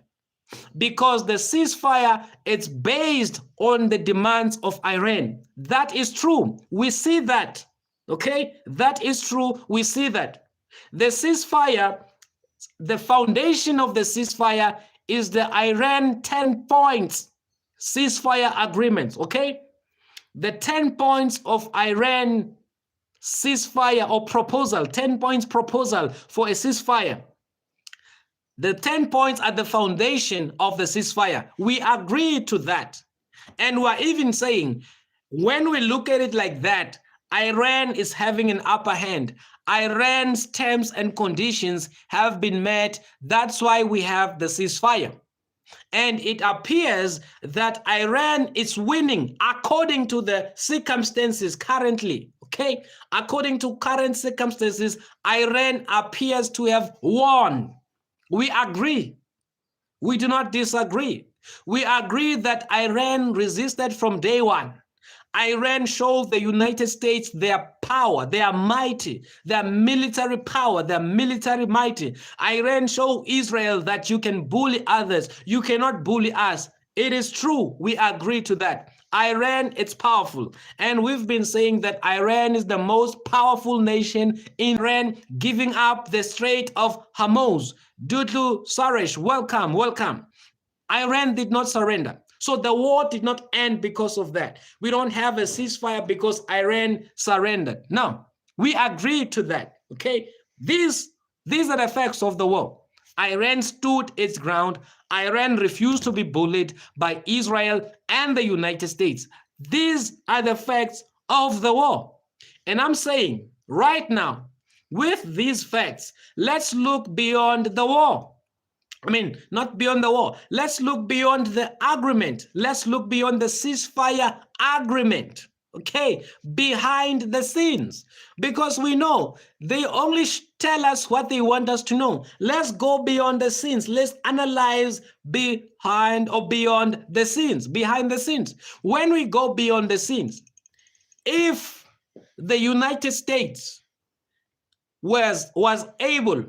because the ceasefire is based on the demands of Iran. That is true. We see that. Okay? That is true. We see that. The ceasefire, the foundation of the ceasefire is the Iran 10 points ceasefire agreement. Okay? The 10 points of Iran ceasefire or proposal, 10 points proposal for a ceasefire. The 10 points are the foundation of the ceasefire. We agree to that. And we're even saying, when we look at it like that, Iran is having an upper hand. Iran's terms and conditions have been met. That's why we have the ceasefire. And it appears that Iran is winning according to the circumstances currently. Okay, according to current circumstances, Iran appears to have won. We agree. We do not disagree. We agree that Iran resisted from day one. Iran showed the United States their power, their mighty, their military power, their military mighty. Iran showed Israel that you can bully others. You cannot bully us. It is true. We agree to that. Iran, it's powerful. And we've been saying that Iran is the most powerful nation in Iran, giving up the Strait of Hormuz. Dutlu Saresh, welcome, welcome. Iran did not surrender. So the war did not end because of that. We don't have a ceasefire because Iran surrendered. No, we agree to that, okay? These are the facts of the war. Iran stood its ground. Iran refused to be bullied by Israel and the United States. These are the facts of the war. And I'm saying right now, with these facts, let's look beyond the war. I mean, not beyond the war. Let's look beyond the agreement. Let's look beyond the ceasefire agreement. Okay, behind the scenes, because we know they only tell us what they want us to know. Let's go beyond the scenes. Let's analyze behind or beyond the scenes, behind the scenes. When we go beyond the scenes, if the United States was able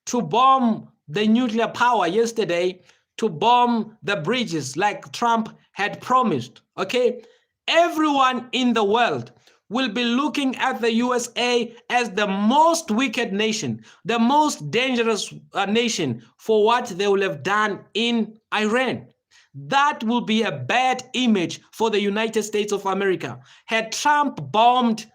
to bomb the nuclear power yesterday, to bomb the bridges like Trump had promised, okay, everyone in the world will be looking at the USA as the most wicked nation, the most dangerous nation for what they will have done in Iran. That will be a bad image for the United States of America. Had Trump bombed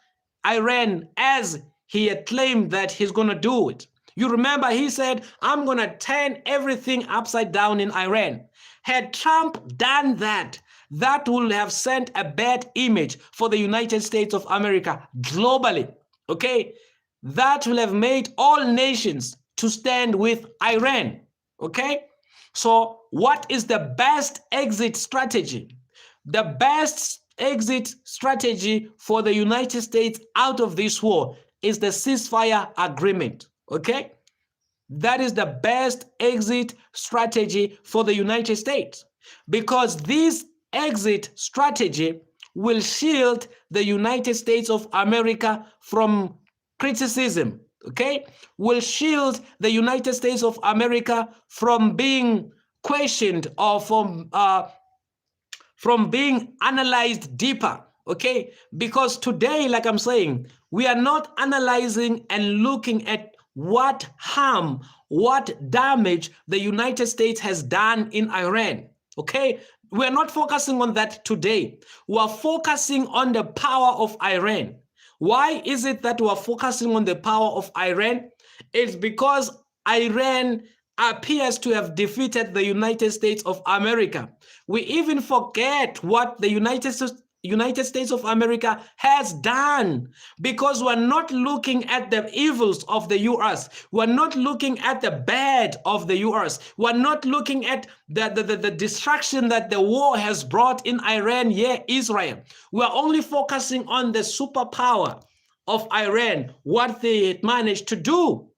Iran as he had claimed that he's going to do it, you remember he said, I'm going to turn everything upside down in Iran. Had Trump done that, that would have sent a bad image for the United States of America globally, okay? that will have made all nations to stand with Iran. Okay? So, what is the best exit strategy? The best exit strategy for the United States out of this war is the ceasefire agreement. Okay? That is the best exit strategy for the United States, because this exit strategy will shield the United States of America from criticism, okay? Will shield the United States of America from being questioned or from being analyzed deeper, okay? Because today, like I'm saying, we are not analyzing and looking at what harm, what damage the United States has done in Iran, okay? We're not focusing on that today. We're focusing on the power of Iran. Why is it that we're focusing on the power of Iran? It's because Iran appears to have defeated the United States of America. We even forget what the United States of America has done, because we're not looking at the evils of the US. We're not looking at the bad of the US. We're not looking at the destruction that the war has brought in Iran, Israel. We're only focusing on the superpower of Iran, what they managed to do.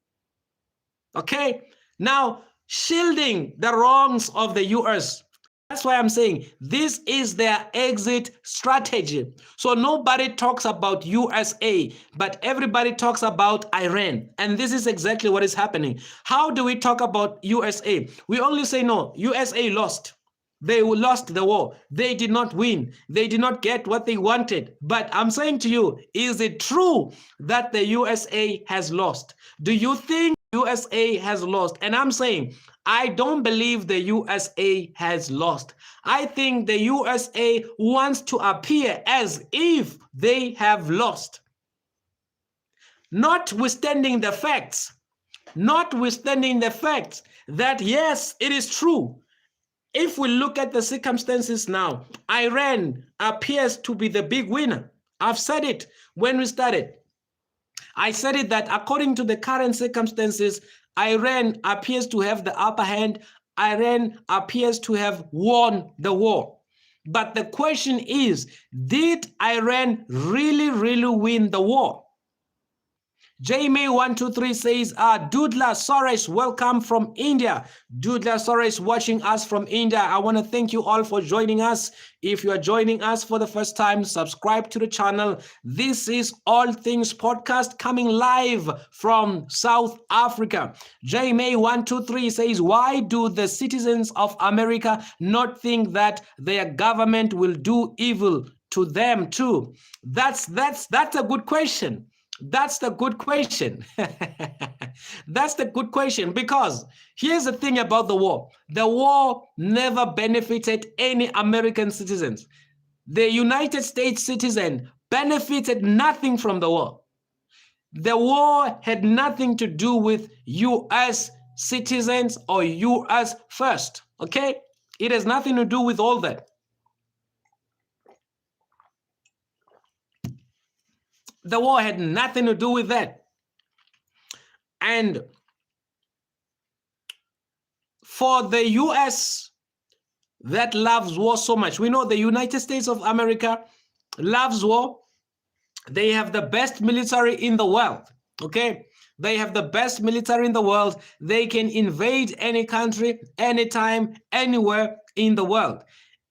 Okay? Now, shielding the wrongs of the US. That's why I'm saying this is their exit strategy. So nobody talks about USA, but everybody talks about Iran. And this is exactly what is happening. How do we talk about USA? We only say, no, USA lost. They lost the war. They did not win. They did not get what they wanted. But I'm saying to you, is it true that the USA has lost? Do you think USA has lost? And I'm saying, I don't believe the USA has lost. I think the USA wants to appear as if they have lost. Notwithstanding the facts that yes, it is true. If we look at the circumstances now, Iran appears to be the big winner. I've said it when we started. I said it that according to the current circumstances, Iran appears to have the upper hand. Iran appears to have won the war. But the question is, did Iran really win the war? JMay123 says, Dudla Soresh, welcome from India. Dudla Soresh watching us from India. I want to thank you all for joining us. If you are joining us for the first time, subscribe to the channel. This is All Things Podcast coming live from South Africa. JMay123 says, why do the citizens of America not think that their government will do evil to them too? That's a good question. That's the good question. That's the good question, because here's the thing about the war. The war never benefited any American citizens. The United States citizen benefited nothing from the war. The war had nothing to do with US citizens or US first, okay? It has nothing to do with all that. The war had nothing to do with that. And for the US that loves war so much, we know the United States of America loves war. They have the best military in the world, okay? They have the best military in the world. They can invade any country, anytime, anywhere in the world.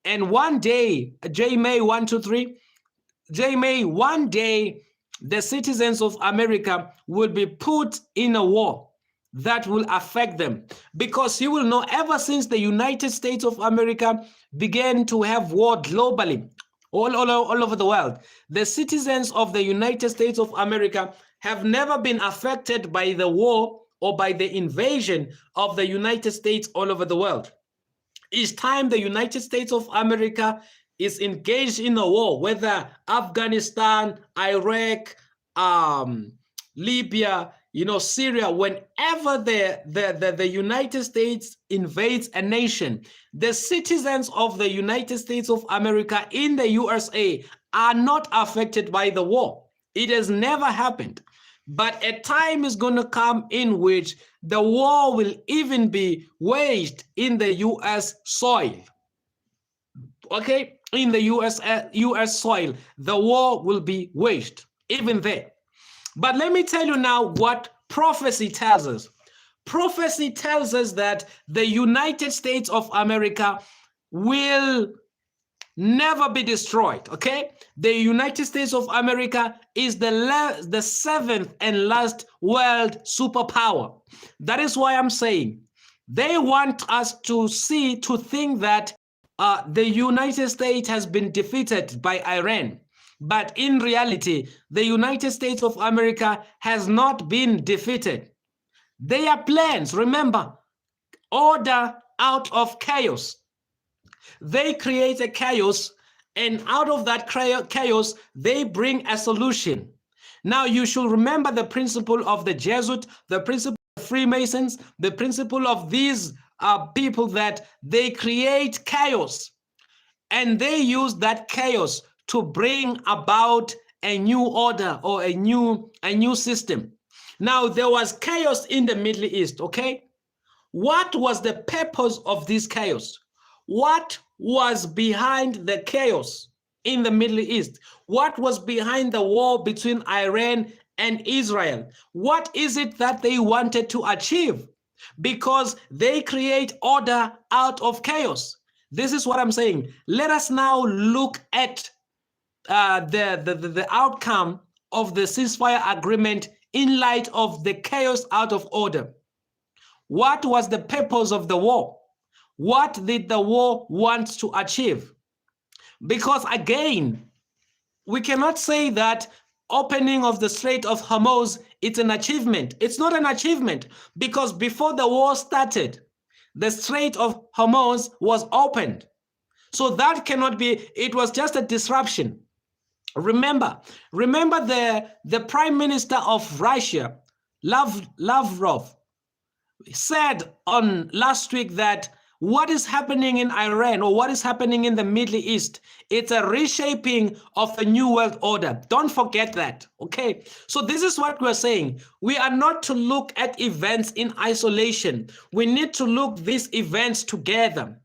And one day, JMay123, one day, the citizens of America will be put in a war that will affect them, because you will know, ever since the United States of America began to have war globally, all over the world, the citizens of the United States of America have never been affected by the war or by the invasion of the United States all over the world. Each time the United States of America is engaged in a war, whether Afghanistan, Iraq, Libya, Syria, whenever the United States invades a nation, the citizens of the United States of America in the USA are not affected by the war. It has never happened. But a time is going to come in which the war will even be waged in the U.S. soil. Okay, in the U.S. soil, the war will be waged even there. But let me tell you now what prophecy tells us. Prophecy tells us that the United States of America will never be destroyed. Okay, the United States of America is the seventh and last world superpower. That is why I'm saying they want us to think that the United States has been defeated by Iran. But in reality, the United States of America has not been defeated. Their plans, remember, order out of chaos. They create a chaos, and out of that chaos, they bring a solution. Now, you should remember the principle of the Jesuit, the principle of Freemasons, the principle of these people that they create chaos, and they use that chaos to bring about a new order or a new system. Now, there was chaos in the Middle East, okay? What was the purpose of this chaos? What was behind the chaos in the Middle East? What was behind the war between Iran and Israel? What is it that they wanted to achieve? Because they create order out of chaos. This is what I'm saying. Let us now look at the outcome of the ceasefire agreement in light of the chaos out of order. What was the purpose of the war? What did the war want to achieve? Because again, we cannot say that opening of the Strait of Hormuz it's an achievement. It's not an achievement because before the war started, the Strait of Hormuz was opened. So that cannot be, it was just a disruption. Remember the Prime Minister of Russia, Lavrov, said on last week that what is happening in Iran or what is happening in the Middle East, it's a reshaping of a new world order. Don't forget that, okay? So this is what we're saying. We are not to look at events in isolation. We need to look these events together.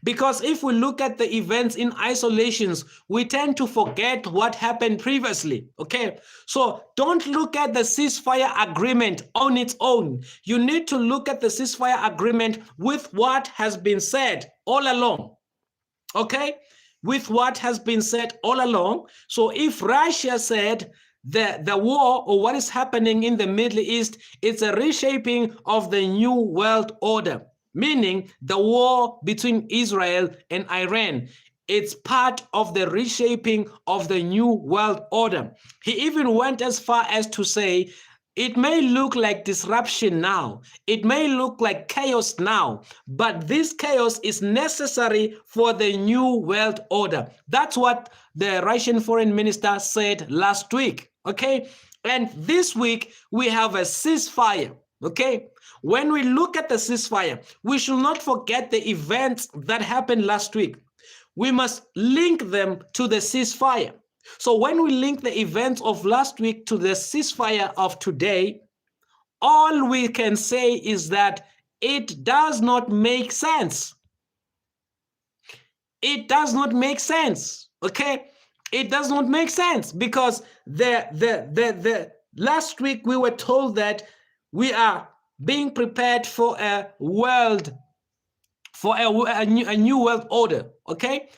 Because if we look at the events in isolations, we tend to forget what happened previously, okay? So don't look at the ceasefire agreement on its own. You need to look at the ceasefire agreement with what has been said all along, okay? With what has been said all along. So if Russia said the war or what is happening in the Middle East, it's a reshaping of the new world order, meaning the war between Israel and Iran. It's part of the reshaping of the new world order. He even went as far as to say, it may look like disruption now, it may look like chaos now, but this chaos is necessary for the new world order. That's what the Russian foreign minister said last week, okay? And this week, we have a ceasefire, okay? When we look at the ceasefire, we should not forget the events that happened last week. We must link them to the ceasefire. So when we link the events of last week to the ceasefire of today, all we can say is that it does not make sense. It does not make sense, okay? It does not make sense because the last week we were told that we are being prepared for a world, for a new world order, okay?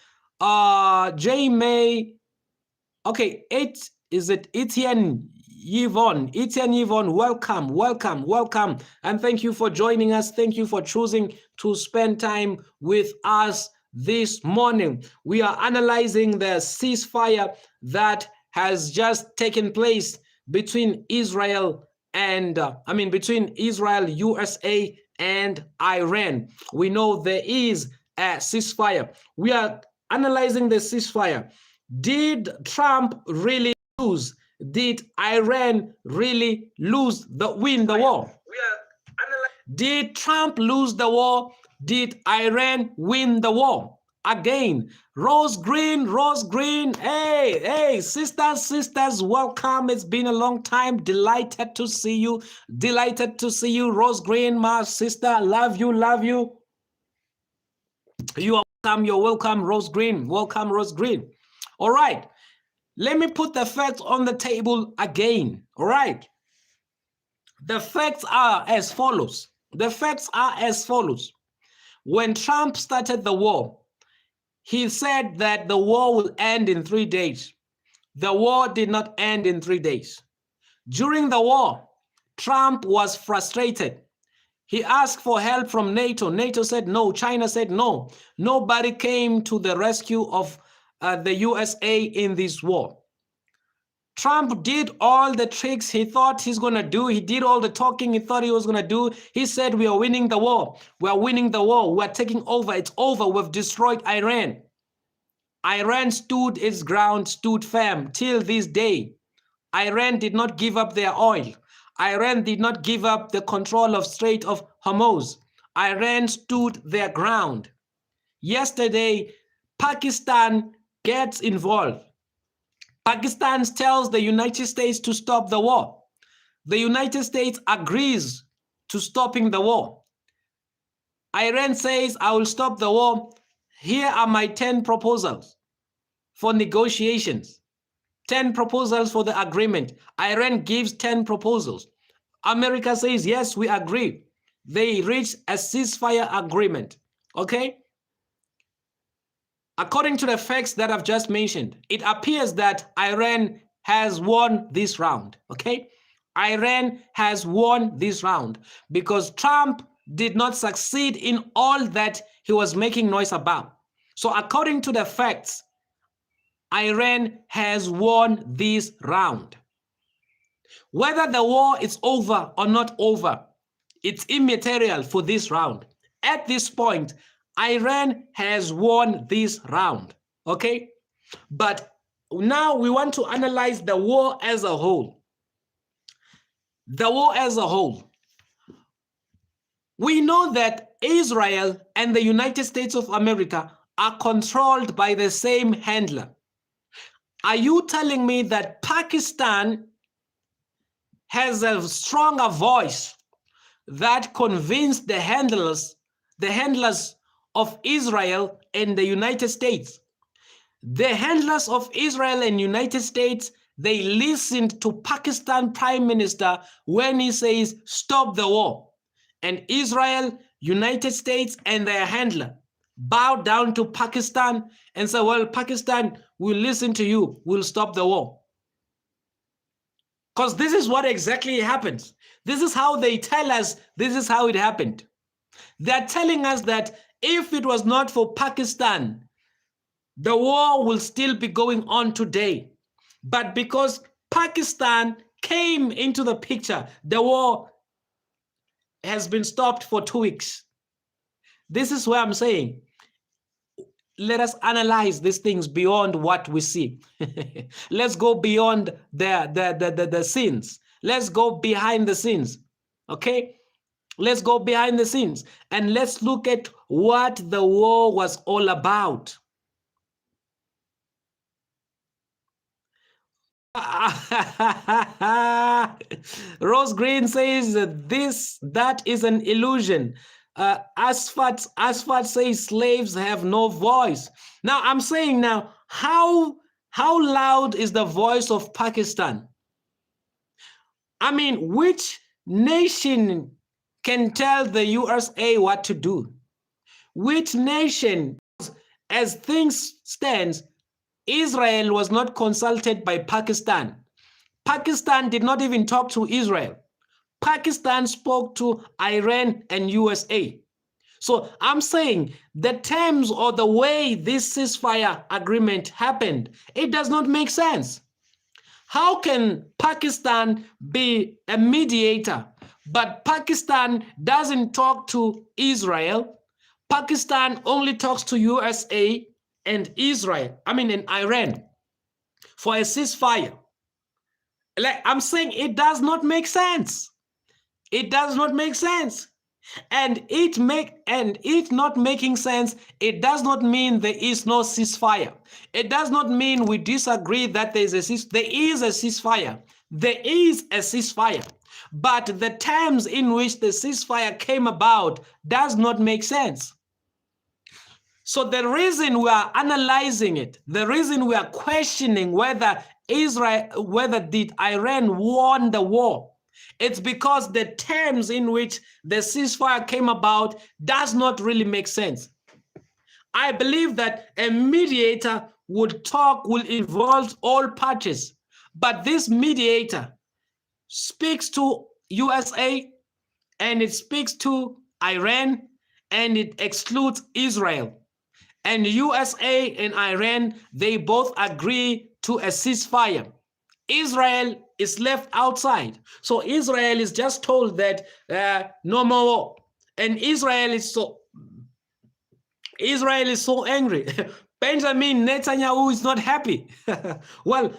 J May, okay, Etienne Yvonne, welcome, and thank you for joining us. Thank you for choosing to spend time with us this morning. We are analyzing the ceasefire that has just taken place between Israel and between Israel, USA, and Iran. We know there is a ceasefire. We are analyzing the ceasefire. Did Trump really lose? Did Iran really win the war? Did Trump lose the war? Did Iran win the war? again. Rose Green, Rose Green. Hey, hey, sisters, welcome. It's been a long time. Delighted to see you. Delighted to see you, Rose Green, my sister. Love you, love you. You are welcome, you're welcome, Rose Green. Welcome, Rose Green. All right. Let me put the facts on the table again. All right. The facts are as follows. The facts are as follows. When Trump started the war, he said that the war will end in 3 days. The war did not end in 3 days. During the war, Trump was frustrated. He asked for help from NATO. NATO said no. China said no. Nobody came to the rescue of the USA in this war. Trump did all the tricks he thought he's going to do. He did all the talking he thought he was going to do. He said, we are winning the war. We are winning the war. We're taking over. It's over. We've destroyed Iran. Iran stood its ground, stood firm till this day. Iran did not give up their oil. Iran did not give up the control of Strait of Hormuz. Iran stood their ground. Yesterday, Pakistan gets involved. Pakistan tells the United States to stop the war. The United States agrees to stopping the war. Iran says, I will stop the war. Here are my 10 proposals for negotiations. 10 proposals for the agreement. Iran gives 10 proposals. America says, yes, we agree. They reach a ceasefire agreement. Okay? According to the facts that I've just mentioned, it appears that Iran has won this round. Okay? Iran has won this round because Trump did not succeed in all that he was making noise about. So according to the facts, Iran has won this round. Whether the war is over or not over, it's immaterial for this round. At this point, Iran has won this round, okay? But now we want to analyze the war as a whole. The war as a whole. We know that Israel and the United States of America are controlled by the same handler. Are you telling me that Pakistan has a stronger voice that convinced the handlers of Israel and the United States? The handlers of Israel and United States, they listened to Pakistan Prime Minister when he says, stop the war. And Israel, United States, and their handler bow down to Pakistan and say, well, Pakistan will listen to you, we'll stop the war. Because this is what exactly happens. This is how they tell us, this is how it happened. They're telling us that if it was not for Pakistan, the war will still be going on today. But because Pakistan came into the picture, the war has been stopped for 2 weeks. This is where I'm saying, let us analyze these things beyond what we see. Let's go beyond the scenes. Let's go behind the scenes. Okay? Let's go behind the scenes and let's look at what the war was all about. Rose Green says that is an illusion. Asfat says slaves have no voice. Now I'm saying now, how loud is the voice of Pakistan? I mean, which nation can tell the USA what to do? Which nation, as things stand, Israel was not consulted by Pakistan. Pakistan did not even talk to Israel. Pakistan spoke to Iran and USA. So I'm saying the terms or the way this ceasefire agreement happened, it does not make sense. How can Pakistan be a mediator, but Pakistan doesn't talk to Israel? Pakistan only talks to USA and and Iran for a ceasefire. Like I'm saying, it does not make sense. It does not make sense. And it not making sense, it does not mean there is no ceasefire. It does not mean we disagree that there is a ceasefire. There is a ceasefire. But the terms in which the ceasefire came about does not make sense. So the reason we are analyzing it, the reason we are questioning whether did Iran won the war, it's because the terms in which the ceasefire came about does not really make sense. I believe that a mediator will involve all parties, but this mediator speaks to USA and it speaks to Iran and it excludes Israel. And USA and Iran, they both agree to a ceasefire. Israel is left outside. So Israel is just told that no more war. And Israel is so angry. Benjamin Netanyahu is not happy. Well,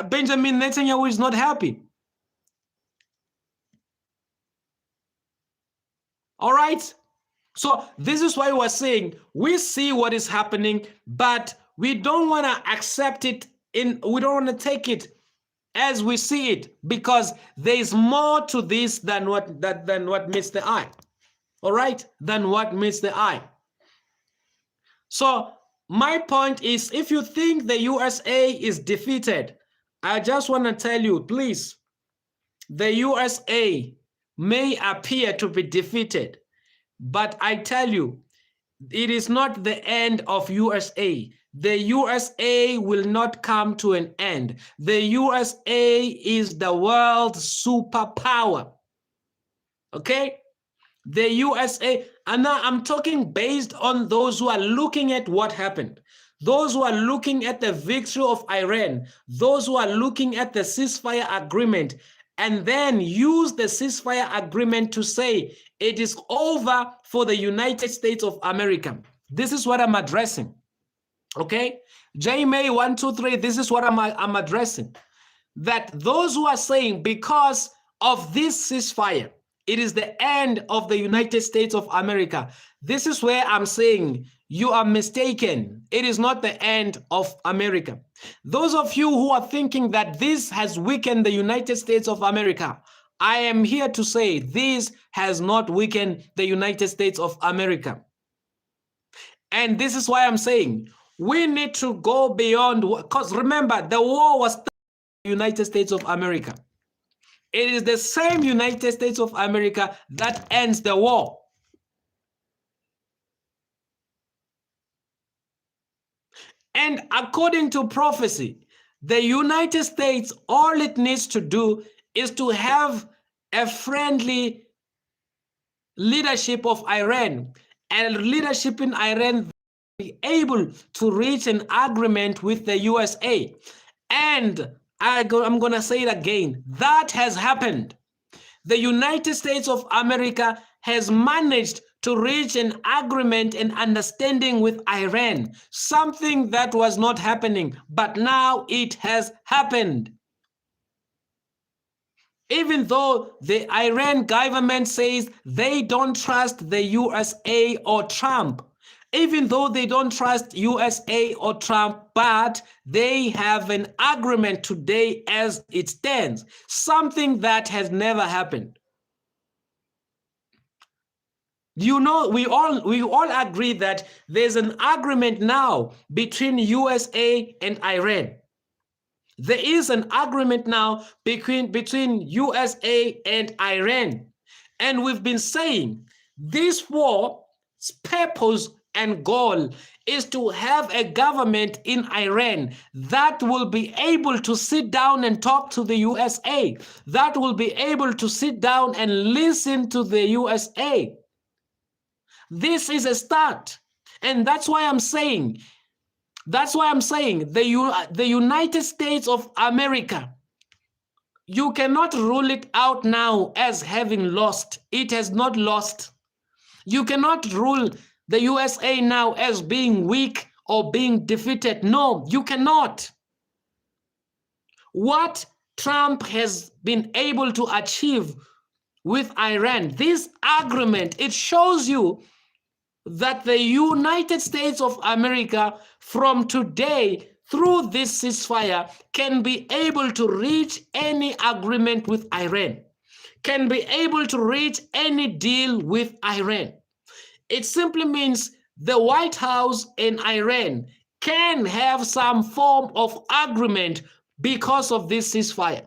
Benjamin Netanyahu is not happy. All right. So this is why we're saying we see what is happening, but we don't want to accept it we don't want to take it as we see it, because there is more to this than what meets the eye. All right, than what meets the eye. So my point is, if you think the USA is defeated, I just want to tell you, please, the USA may appear to be defeated, but I tell you, it is not the end of USA. The USA will not come to an end. The USA is the world's superpower. Okay? The USA, and now I'm talking based on those who are looking at what happened. Those who are looking at the victory of Iran, those who are looking at the ceasefire agreement, and then use the ceasefire agreement to say it is over for the United States of America. This is what I'm addressing. Okay? JMA 123, this is what I'm addressing. That those who are saying because of this ceasefire, it is the end of the United States of America. This is where I'm saying you are mistaken. It is not the end of America. Those of you who are thinking that this has weakened the United States of America, I am here to say this has not weakened the United States of America. And this is why I'm saying we need to go beyond, because remember, the war was the United States of America. It is the same United States of America that ends the war. And according to prophecy, the United States, all it needs to do is to have a friendly leadership of Iran, and leadership in Iran be able to reach an agreement with the USA. And I'm going to say it again, that has happened. The United States of America has managed to reach an agreement and understanding with Iran, something that was not happening, but now it has happened. Even though the Iran government says they don't trust the USA or Trump, even though they don't trust USA or Trump, but they have an agreement today as it stands, something that has never happened. You know, we all agree that there's an agreement now between USA and Iran. There is an agreement now between USA and Iran. And we've been saying this war's purpose and goal is to have a government in Iran that will be able to sit down and talk to the USA, that will be able to sit down and listen to the USA. This is a start. And that's why I'm saying the United States of America, you cannot rule it out now as having lost. It has not lost. You cannot rule the USA now as being weak or being defeated. No, you cannot. What Trump has been able to achieve with Iran. This agreement, it shows you that the United States of America from today through this ceasefire can be able to reach any agreement with Iran, can be able to reach any deal with Iran. It simply means the White House and Iran can have some form of agreement because of this ceasefire.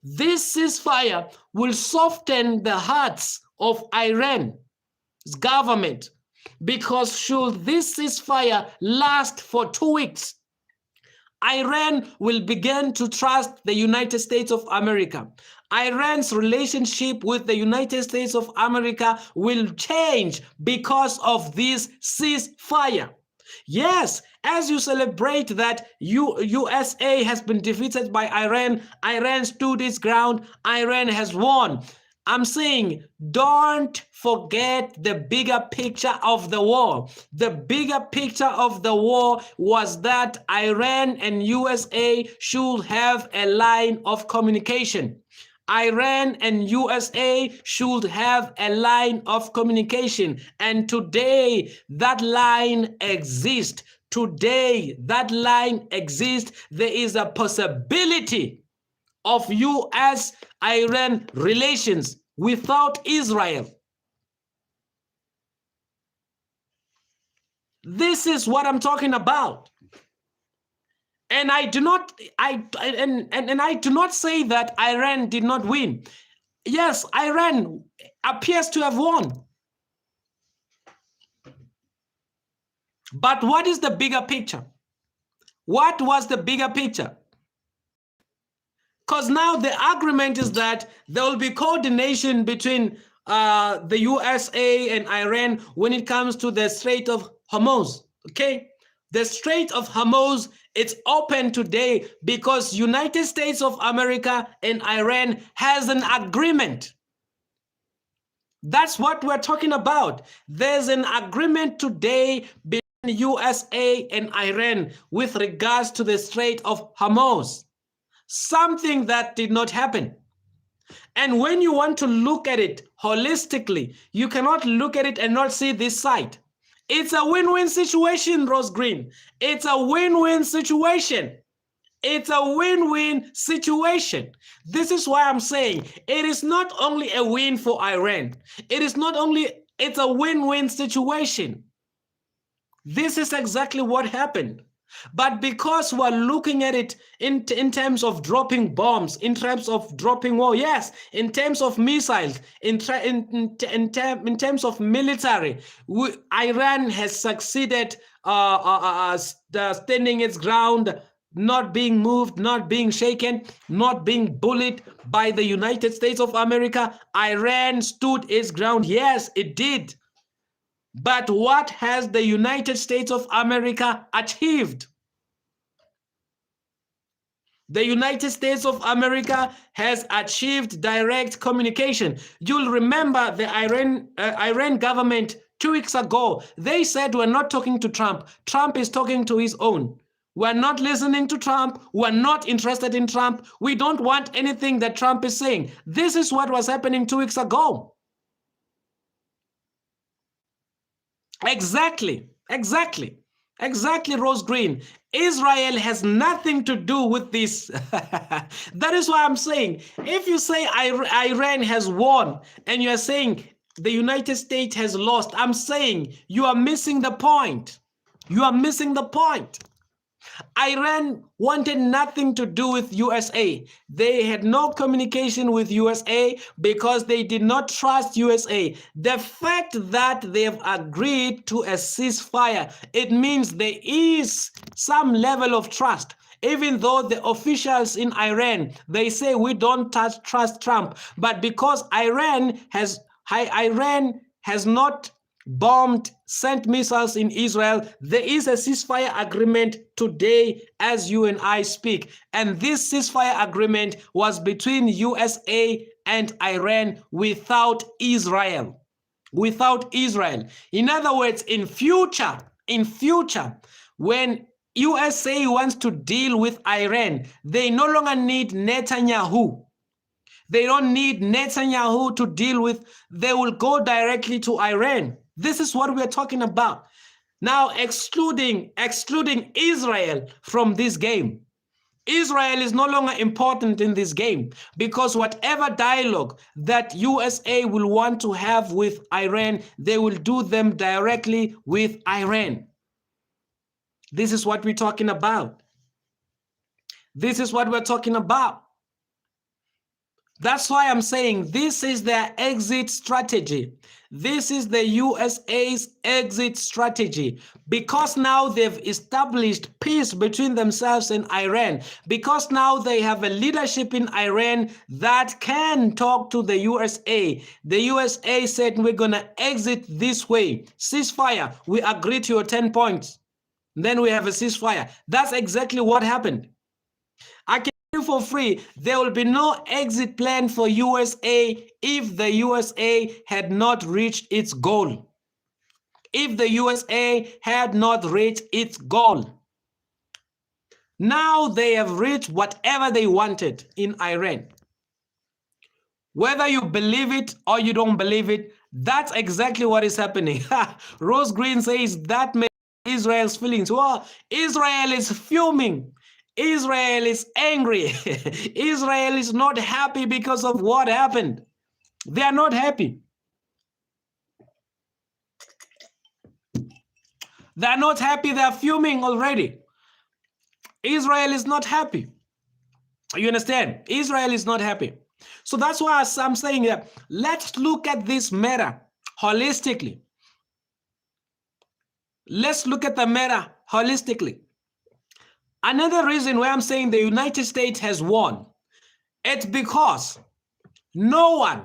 This ceasefire will soften the hearts of Iran's government, because should this ceasefire last for 2 weeks, Iran will begin to trust the United States of America. Iran's relationship with the United States of America will change because of this ceasefire. Yes, as you celebrate that USA has been defeated by Iran, Iran stood its ground, Iran has won. I'm saying don't forget the bigger picture of the war. The bigger picture of the war was that Iran and USA should have a line of communication. Iran and USA should have a line of communication. And today that line exists. Today that line exists. There is a possibility of US-Iran relations without Israel. This is what I'm talking about. And I do not say that Iran did not win. Yes, Iran appears to have won. But what is the bigger picture? What was the bigger picture? Because now the agreement is that there will be coordination between the USA and Iran when it comes to the Strait of Hormuz. Okay, the Strait of Hormuz, it's open today because United States of America and Iran has an agreement. That's what we're talking about. There's an agreement today between USA and Iran with regards to the Strait of Hormuz. Something that did not happen. And when you want to look at it holistically, you cannot look at it and not see this side. It's a win-win situation, Rose Green. It's a win-win situation. It's a win-win situation. This is why I'm saying it is not only a win for Iran. It's a win-win situation. This is exactly what happened. But because we're looking at it in terms of dropping bombs, in terms of dropping war, yes, in terms of missiles, in terms of military, Iran has succeeded standing its ground, not being moved, not being shaken, not being bullied by the United States of America. Iran stood its ground. Yes, it did. But what has the United States of America achieved? The United States of America has achieved direct communication. You'll remember the Iran government 2 weeks ago, they said we're not talking to Trump. Trump is talking to his own. We're not listening to Trump. We're not interested in Trump. We don't want anything that Trump is saying. This is what was happening 2 weeks ago. Exactly, Rose Green. Israel has nothing to do with this. That is why I'm saying, if you say Iran has won and you are saying the United States has lost, I'm saying you are missing the point. You are missing the point. Iran wanted nothing to do with USA. They had no communication with USA because they did not trust USA. The fact that they have agreed to a ceasefire, it means there is some level of trust. Even though the officials in Iran, they say we don't trust Trump, but because Iran has not bombed, sent missiles in Israel, there is a ceasefire agreement today as you and I speak. And this ceasefire agreement was between USA and Iran without Israel. Without Israel. In other words, in future, when USA wants to deal with Iran, they no longer need Netanyahu. They don't need Netanyahu to deal with. They will go directly to Iran. This is what we're talking about. Now, excluding Israel from this game. Israel is no longer important in this game because whatever dialogue that USA will want to have with Iran, they will do them directly with Iran. This is what we're talking about. This is what we're talking about. That's why I'm saying this is their exit strategy. This is the USA's exit strategy, because now they've established peace between themselves and Iran, because now they have a leadership in Iran that can talk to the USA. The USA said, we're going to exit this way. Ceasefire. We agree to your 10 points. Then we have a ceasefire. That's exactly what happened. I can for free, there will be no exit plan for USA if the USA had not reached its goal. If the USA had not reached its goal. Now they have reached whatever they wanted in Iran. Whether you believe it or you don't believe it, that's exactly what is happening. Rose Green says that makes Israel's feelings. Well, Israel is fuming. Israel is angry. Israel is not happy because of what happened. They are not happy. They are not happy. They are fuming already. Israel is not happy. You understand? Israel is not happy. So that's why I'm saying that let's look at this matter holistically. Let's look at the matter holistically. Another reason why I'm saying the United States has won, it's because no one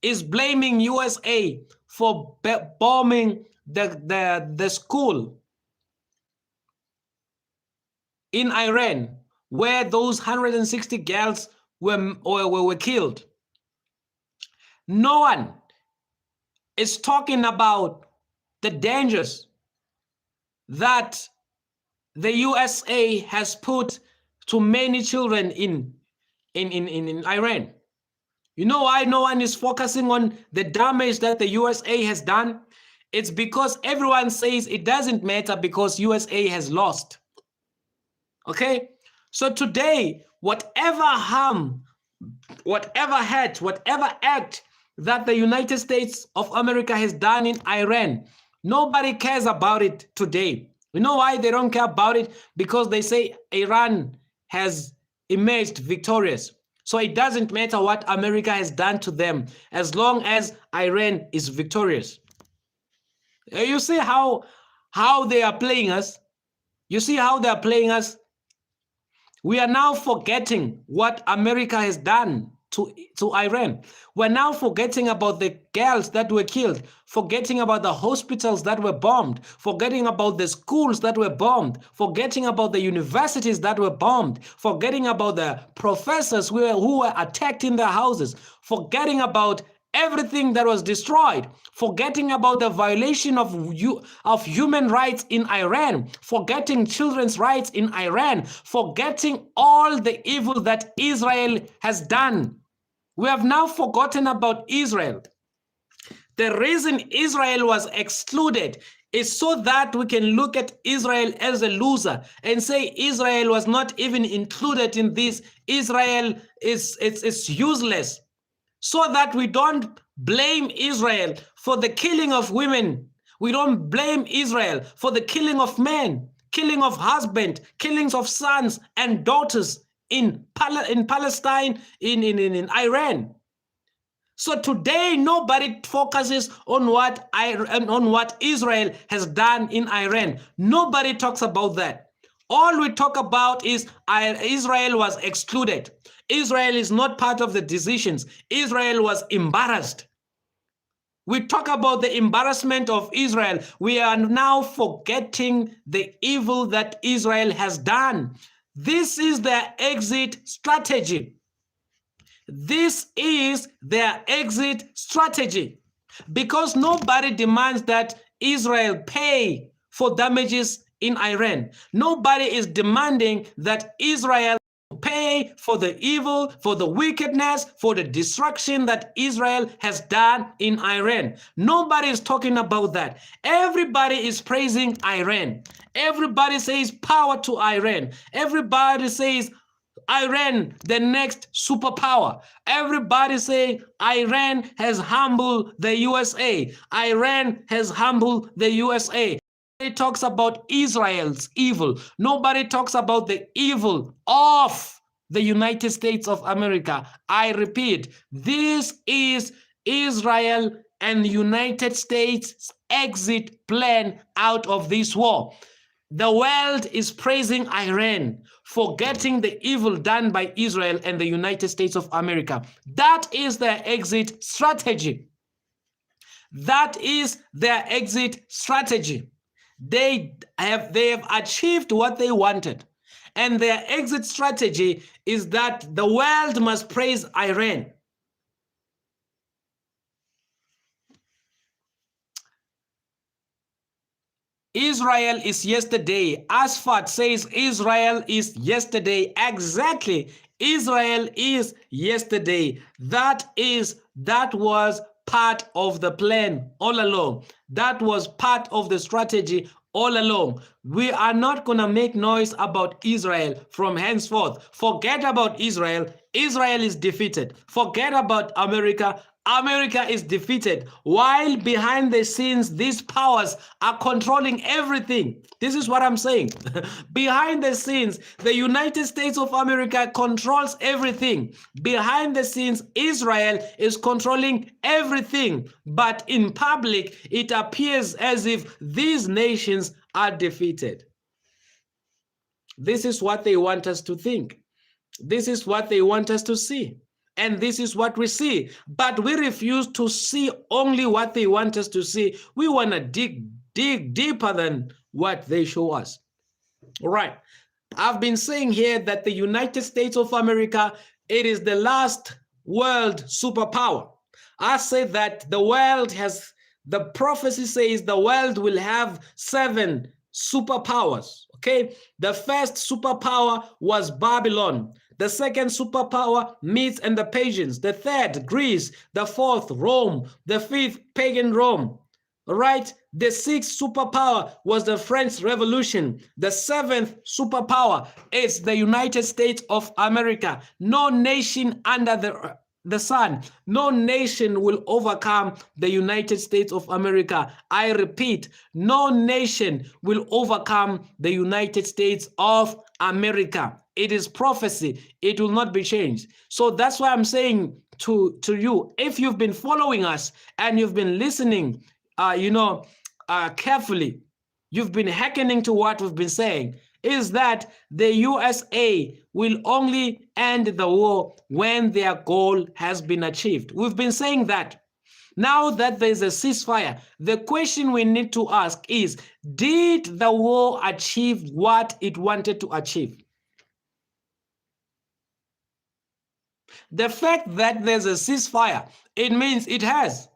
is blaming USA for bombing the school in Iran where those 160 girls were killed. No one is talking about the dangers that the USA has put to many children in Iran. You know why no one is focusing on the damage that the USA has done? It's because everyone says it doesn't matter because USA has lost. Okay? So today, whatever harm, whatever hurt, whatever act that the United States of America has done in Iran, nobody cares about it today. You know why they don't care about it? Because they say Iran has emerged victorious. So it doesn't matter what America has done to them as long as Iran is victorious. You see how they are playing us? You see how they are playing us? We are now forgetting what America has done to Iran. We're now forgetting about the girls that were killed, forgetting about the hospitals that were bombed, forgetting about the schools that were bombed, forgetting about the universities that were bombed, forgetting about the professors who were attacked in their houses, forgetting about everything that was destroyed, forgetting about the violation of human rights in Iran, forgetting children's rights in Iran, forgetting all the evil that Israel has done. We have now forgotten about Israel. The reason Israel was excluded is so that we can look at Israel as a loser and say Israel was not even included in this. Israel is useless. So that we don't blame Israel for the killing of women. We don't blame Israel for the killing of men, killing of husbands, killings of sons and daughters in Palestine, in Iran. So today, nobody focuses on what Israel has done in Iran. Nobody talks about that. All we talk about is Israel was excluded. Israel is not part of the decisions. Israel was embarrassed. We talk about the embarrassment of Israel. We are now forgetting the evil that Israel has done. This is their exit strategy. This is their exit strategy. Because nobody demands that Israel pay for damages in Iran. Nobody is demanding that Israel pay for the evil, for the wickedness, for the destruction that Israel has done in Iran. Nobody is talking about that. Everybody is praising Iran. Everybody says power to Iran. Everybody says Iran, the next superpower. Everybody say Iran has humbled the USA. Iran has humbled the USA. Nobody talks about Israel's evil. Nobody talks about the evil of the United States of America. I repeat, this is Israel and United States' exit plan out of this war. The world is praising Iran for getting the evil done by Israel and the United States of America. That is their exit strategy. That is their exit strategy. They have achieved what they wanted. And their exit strategy is that the world must praise Iran. Israel is yesterday. Asfat says Israel is yesterday. Exactly. Israel is yesterday. That was part of the plan all along. That was part of the strategy all along. We are not going to make noise about Israel from henceforth. Forget about Israel. Israel is defeated. Forget about America. America is defeated, while behind the scenes, these powers are controlling everything. This is what I'm saying. Behind the scenes, the United States of America controls everything. Behind the scenes, Israel is controlling everything. But in public, it appears as if these nations are defeated. This is what they want us to think. This is what they want us to see. And this is what we see. But we refuse to see only what they want us to see. We want to dig deeper than what they show us. All right. I've been saying here that the United States of America, it is the last world superpower. I say that the world has, the prophecy says the world will have 7 superpowers. Okay. The first superpower was Babylon. The second superpower, Medes and the Persians. The third, Greece. The fourth, Rome. The fifth, pagan Rome. All right. The sixth superpower was the French Revolution. The seventh superpower is the United States of America. No nation under the sun, no nation will overcome the United States of America. I repeat, no nation will overcome the United States of America. It is prophecy. It will not be changed. So that's why I'm saying to you, if you've been following us and you've been listening, carefully, you've been hearkening to what we've been saying, is that the USA will only end the war when their goal has been achieved. We've been saying that. Now that there's a ceasefire, the question we need to ask is, did the war achieve what it wanted to achieve? The fact that there's a ceasefire, it means it has.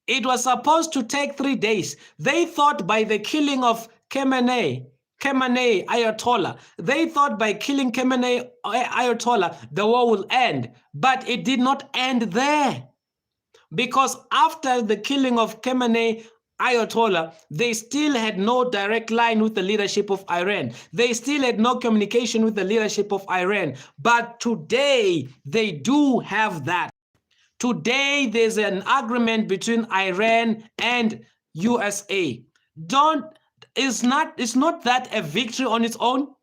It was supposed to take 3 days. They thought by the killing of Khamenei Ayatollah, they thought by killing Khamenei Ayatollah, the war will end. But it did not end there. Because after the killing of Khamenei Ayatollah, they still had no direct line with the leadership of Iran. They still had no communication with the leadership of Iran. But today, they do have that. Today, there's an agreement between Iran and USA. It's not that a victory on its own.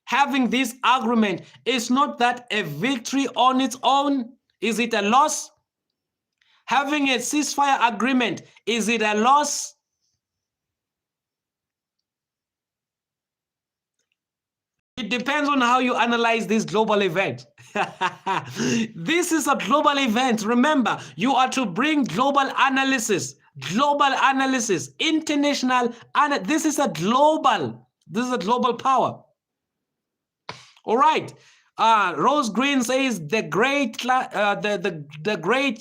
Having this agreement is not that a victory on its own. Is it a loss? Having a ceasefire agreement, is it a loss? It depends on how you analyze this global event. This is a global event. Remember, you are to bring global analysis, international. This is a global power. All right. Rose Green says the great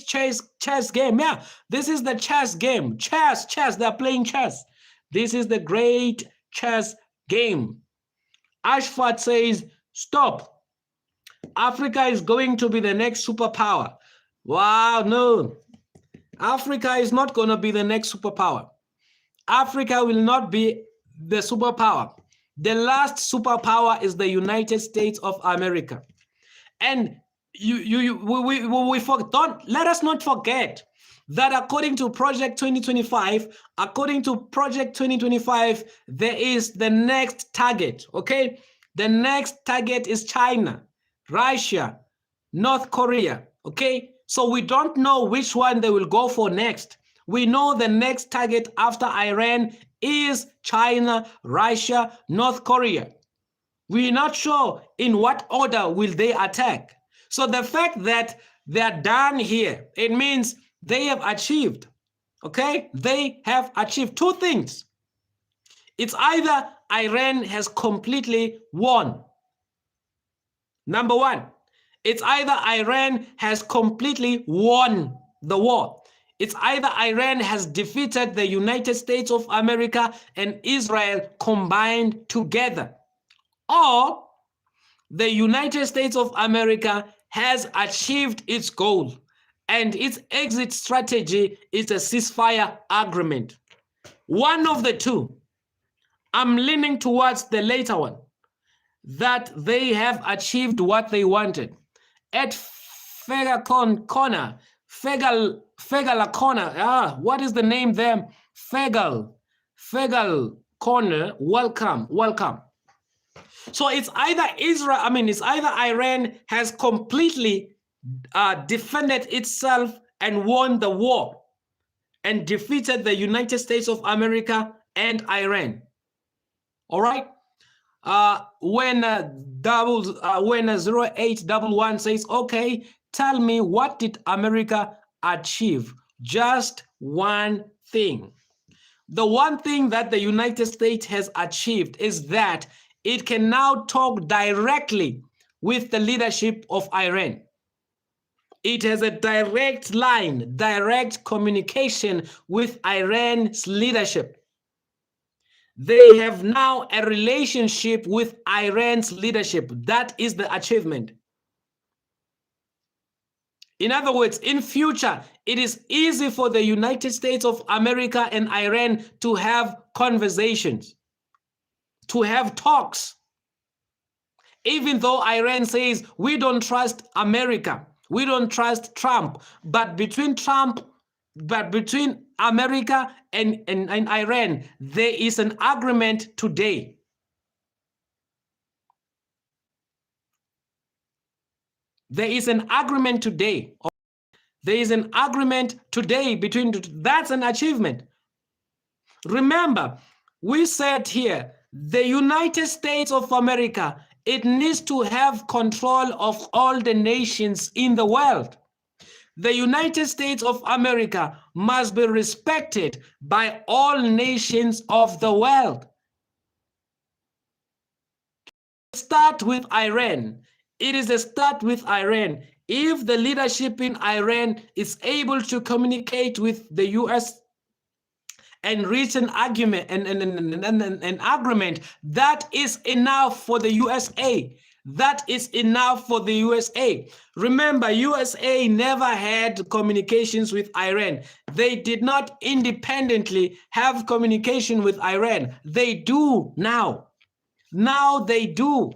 chess game. Yeah, this is the chess game. Chess. They're playing chess. This is the great chess game. Ashford says, stop. Africa is going to be the next superpower. Wow, no. Africa is not going to be the next superpower. Africa will not be the superpower. The last superpower is the United States of America. And don't let us not forget that according to Project 2025, there is the next target, okay? The next target is China, Russia, North Korea, okay? So we don't know which one they will go for next. We know the next target after Iran is China, Russia, North Korea. We're not sure in what order will they attack. So the fact that they're done here, it means they have achieved, okay? They have achieved two things. It's either Iran has completely won. Number one, it's either Iran has completely won the war. It's either Iran has defeated the United States of America and Israel combined together, or the United States of America has achieved its goal and its exit strategy is a ceasefire agreement. One of the two. I'm leaning towards the later one, that they have achieved what they wanted. At Fegal Corner, what is the name there? Fegal Corner, welcome. So it's either Iran has completely defended itself and won the war and defeated the United States of America and Iran. All right. When 0811 says, okay, tell me, what did America achieve? Just one thing. The one thing that the United States has achieved is that it can now talk directly with the leadership of Iran. It has a direct line, direct communication with Iran's leadership. They have now a relationship with Iran's leadership. That is the achievement. In other words, in future, it is easy for the United States of America and Iran to have conversations, to have talks. Even though Iran says, we don't trust America, we don't trust Trump, but between America and Iran, there is an agreement today. There is an agreement today. There is an agreement today between, that's an achievement. Remember, we said here, the United States of America, it needs to have control of all the nations in the world. The United States of America must be respected by all nations of the world. Start with Iran. It is a start with Iran. If the leadership in Iran is able to communicate with the US and reach an argument and an agreement, that is enough for the USA. That is enough for the USA. Remember, USA never had communications with Iran. They did not independently have communication with Iran. They do now. Now they do.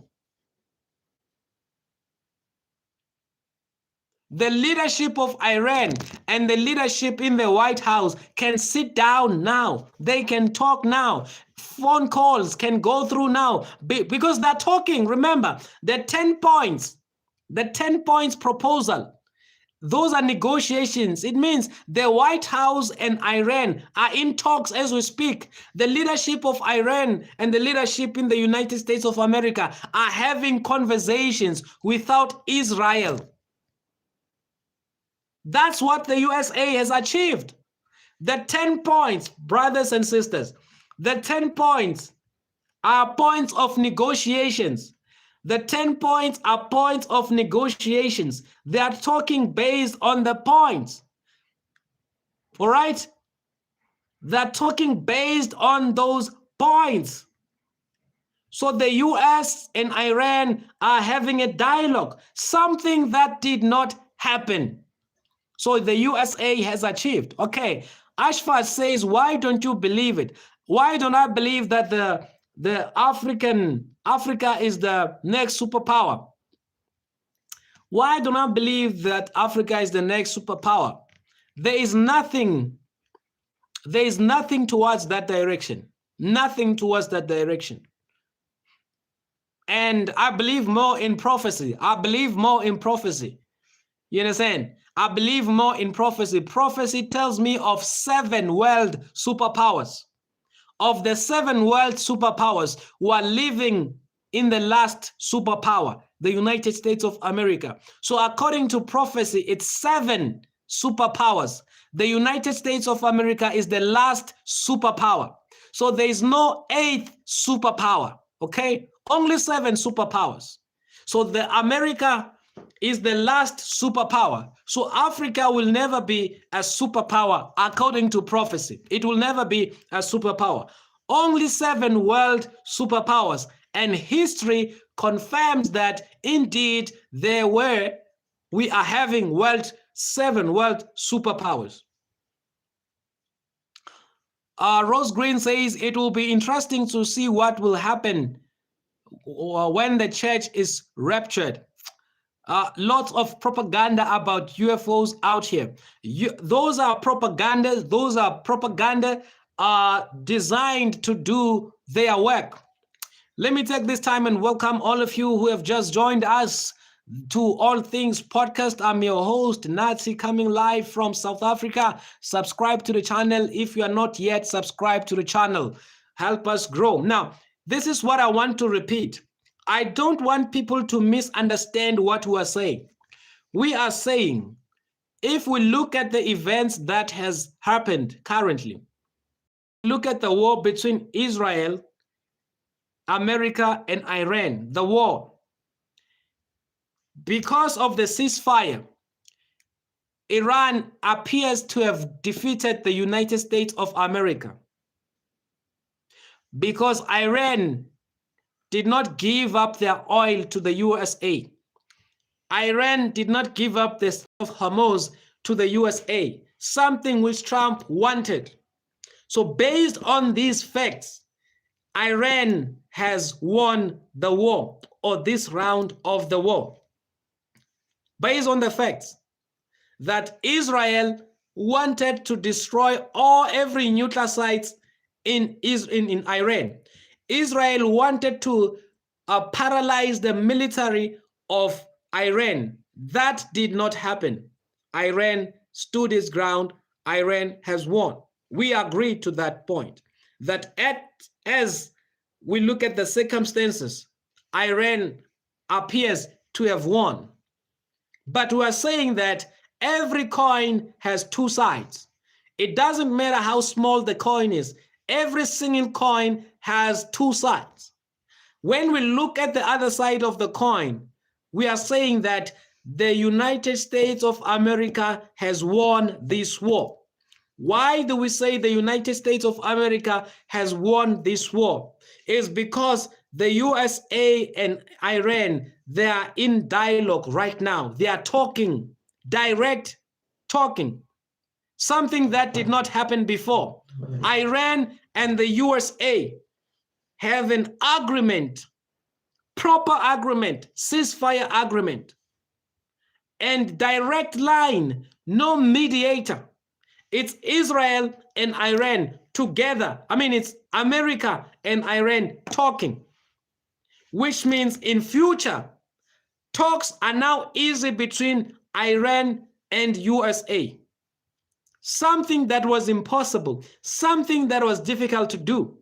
The leadership of Iran and the leadership in the White House can sit down now. They can talk now. Phone calls can go through now because they're talking. Remember, the 10 points proposal, those are negotiations. It means the White House and Iran are in talks as we speak. The leadership of Iran and the leadership in the United States of America are having conversations without Israel. That's what the USA has achieved. The 10 points, brothers and sisters, the 10 points are points of negotiations. The 10 points are points of negotiations. They are talking based on the points. All right? They're talking based on those points. So the US and Iran are having a dialogue, something that did not happen. So the USA has achieved. Okay, Ashfar says, why don't you believe it? Why don't I believe that the Africa is the next superpower? Why do not believe that Africa is the next superpower? There is nothing towards that direction. Nothing towards that direction. And I believe more in prophecy. I believe more in prophecy. You understand? I believe more in prophecy. Prophecy tells me of 7 world superpowers. Of the 7 world superpowers who are living in the last superpower, the United States of America. So according to prophecy, it's 7 superpowers. The United States of America is the last superpower. So there is no 8th superpower, okay? Only 7 superpowers. So the America is the last superpower. So Africa will never be a superpower according to prophecy. It will never be a superpower. Only 7 world superpowers. And history confirms that indeed we are having 7 world superpowers. Rose Green says it will be interesting to see what will happen when the church is raptured. Lots of propaganda about UFOs out here. Those are propaganda. Those are propaganda designed to do their work. Let me take this time and welcome all of you who have just joined us to All Things Podcast. I'm your host, Nazi, coming live from South Africa. Subscribe to the channel if you are not yet subscribed to the channel. Help us grow. Now, this is what I want to repeat. I don't want people to misunderstand what we are saying. We are saying, if we look at the events that has happened currently, look at the war between Israel, America, and Iran, the war. Because of the ceasefire, Iran appears to have defeated the United States of America. Because Iran did not give up their oil to the USA. Iran did not give up the Strait of Hormuz to the USA, something which Trump wanted. So based on these facts, Iran has won the war, or this round of the war. Based on the facts that Israel wanted to destroy every nuclear site in Iran. Israel wanted to paralyze the military of Iran. That did not happen. Iran stood its ground. Iran has won. We agreed to that point. That as we look at the circumstances, Iran appears to have won. But we are saying that every coin has 2 sides. It doesn't matter how small the coin is. Every single coin has 2 sides. When we look at the other side of the coin, we are saying that the United States of America has won this war. Why do we say the United States of America has won this war? It's because the USA and Iran, they are in dialogue right now. They are talking, direct talking, something that did not happen before. Iran and the USA have an agreement, proper agreement, ceasefire agreement, and direct line, no mediator. It's Israel and Iran together. I mean, it's America and Iran talking, which means in future, talks are now easy between Iran and USA. Something that was impossible, something that was difficult to do.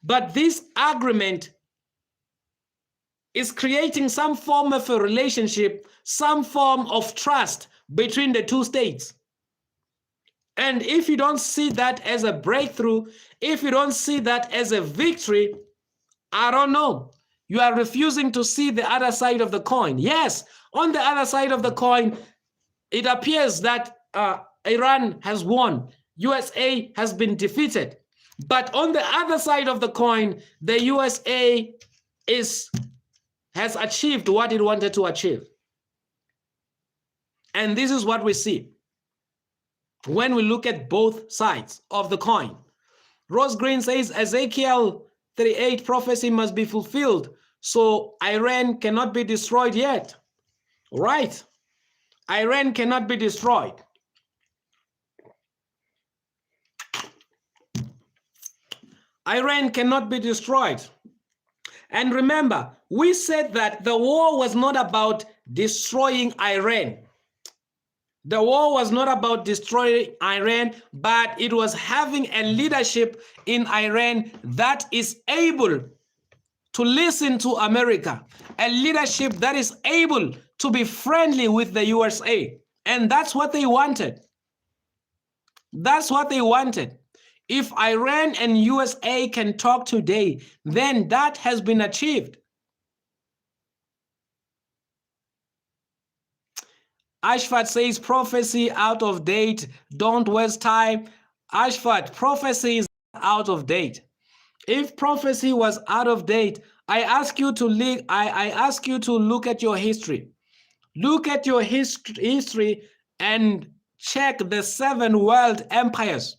But this agreement is creating some form of a relationship, some form of trust between the 2 states. And if you don't see that as a breakthrough, if you don't see that as a victory, I don't know. You are refusing to see the other side of the coin. Yes, on the other side of the coin, it appears that Iran has won. USA has been defeated. But on the other side of the coin, the USA has achieved what it wanted to achieve. And this is what we see when we look at both sides of the coin. Rose Green says Ezekiel 38 prophecy must be fulfilled, so Iran cannot be destroyed yet. Right. Iran cannot be destroyed. Iran cannot be destroyed. And remember, we said that the war was not about destroying Iran. The war was not about destroying Iran, but it was having a leadership in Iran that is able to listen to America, a leadership that is able to be friendly with the USA. And that's what they wanted. That's what they wanted. If Iran and USA can talk today, then that has been achieved. Ashfat says prophecy out of date. Don't waste time. Ashfat, prophecy is out of date. If prophecy was out of date, I ask you to look at your history. Look at your history and check the 7 world empires.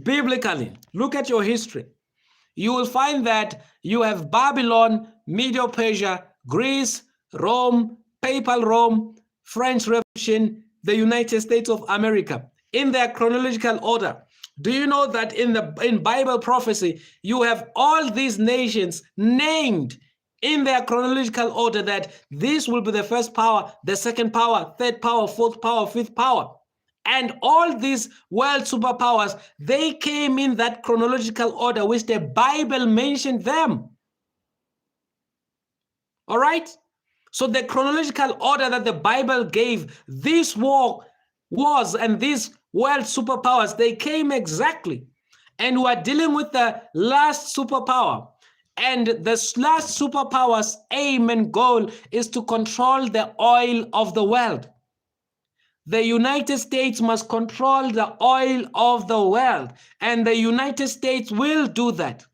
Biblically, look at your history. You will find that you have Babylon, Medo-Persia, Greece, Rome, Papal Rome, French Revolution, the United States of America, in their chronological order. Do you know that in Bible prophecy, you have all these nations named in their chronological order, that this will be the first power, the second power, third power, fourth power, fifth power. And all these world superpowers, they came in that chronological order which the Bible mentioned them. All right? So the chronological order that the Bible gave these wars and these world superpowers, they came exactly. And we're dealing with the last superpower. And the last superpower's aim and goal is to control the oil of the world. The United States must control the oil of the world, and the United States will do that.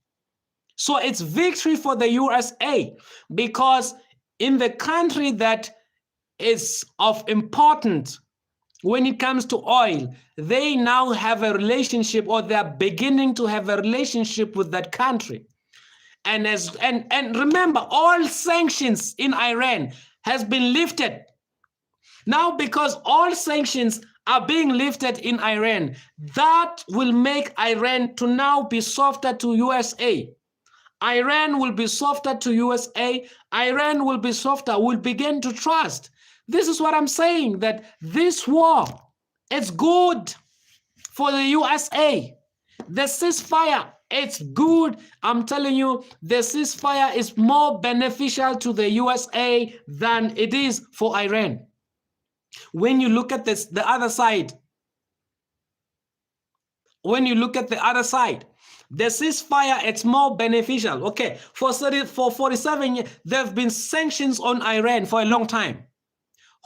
So it's victory for the USA, because in the country that is of importance when it comes to oil, they now have a relationship, or they're beginning to have a relationship with that country. And remember, all sanctions in Iran has been lifted. Now, because all sanctions are being lifted in Iran, that will make Iran to now be softer to USA. Iran will be softer to USA. Iran will be softer, will begin to trust. This is what I'm saying, that this war, it's good for the USA. The ceasefire, it's good. I'm telling you, the ceasefire is more beneficial to the USA than it is for Iran. When you look at this, the other side, the ceasefire, it's more beneficial. Okay, for 47 years, there have been sanctions on Iran for a long time.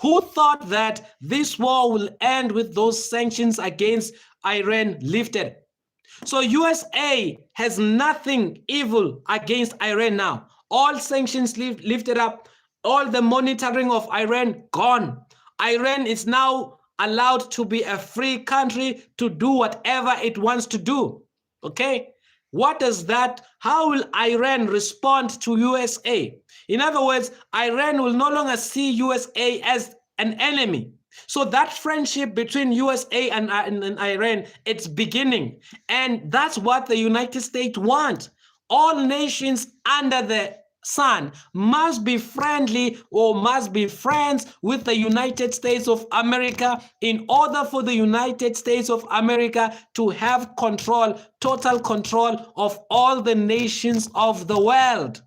Who thought that this war will end with those sanctions against Iran lifted? So USA has nothing evil against Iran now. All sanctions lifted up, all the monitoring of Iran gone. Iran is now allowed to be a free country to do whatever it wants to do. Okay? What does that, how will Iran respond to USA? In other words, Iran will no longer see USA as an enemy. So that friendship between USA and Iran, it's beginning. And that's what the United States want. All nations under the sun must be friendly, or must be friends with the United States of America, in order for the United States of America to have control, total control of all the nations of the world.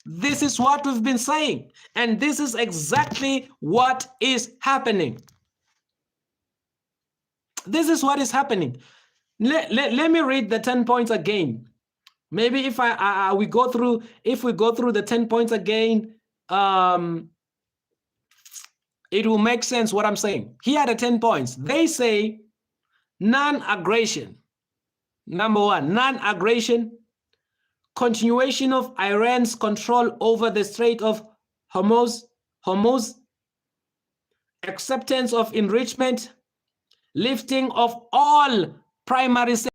This is what we've been saying, and this is exactly what is happening. This is what is happening. Let me read the 10 points again. Maybe if we go through the 10 points again, it will make sense what I'm saying. Here are the 10 points. They say non-aggression. Number 1, non-aggression, continuation of Iran's control over the Strait of Hormuz, acceptance of enrichment, lifting of all primary sanctions,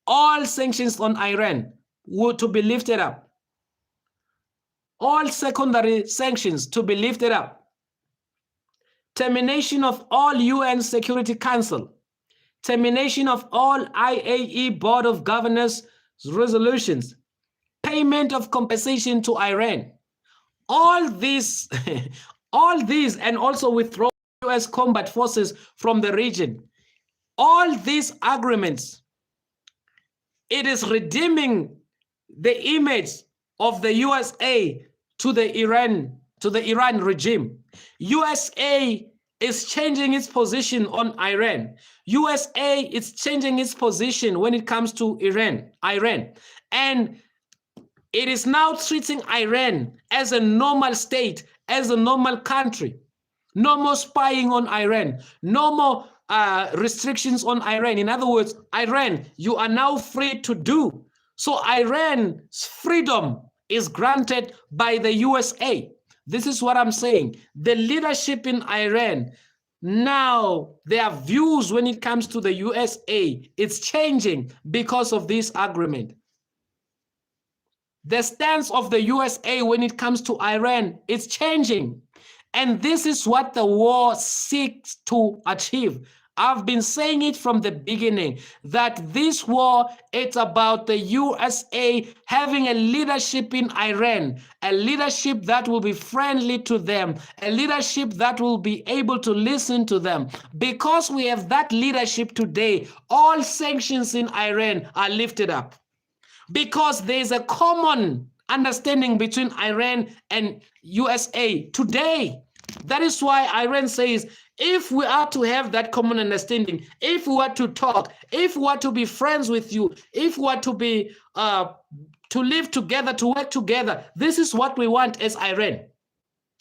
all sanctions on Iran were to be lifted up. All secondary sanctions to be lifted up. Termination of all UN Security Council. Termination of all IAE Board of Governors resolutions. Payment of compensation to Iran. All these, and also withdraw US combat forces from the region. All these agreements, it is redeeming the image of the USA to the Iran regime. USA is changing its position on Iran. USA is changing its position when it comes to Iran. And it is now treating Iran as a normal state, as a normal country. No more spying on Iran. No more restrictions on Iran. In other words, Iran, you are now free to do. So Iran's freedom is granted by the USA. This is what I'm saying. The leadership in Iran, now their views when it comes to the USA, it's changing because of this agreement. The stance of the USA when it comes to Iran is changing. And this is what the war seeks to achieve. I've been saying it from the beginning that this war, it's about the USA having a leadership in Iran, a leadership that will be friendly to them, a leadership that will be able to listen to them. Because we have that leadership today, all sanctions in Iran are lifted up. Because there's a common understanding between Iran and USA today. That is why Iran says, if we are to have that common understanding, if we are to talk, if we are to be friends with you, if we are to be to live together, to work together, this is what we want as Iran.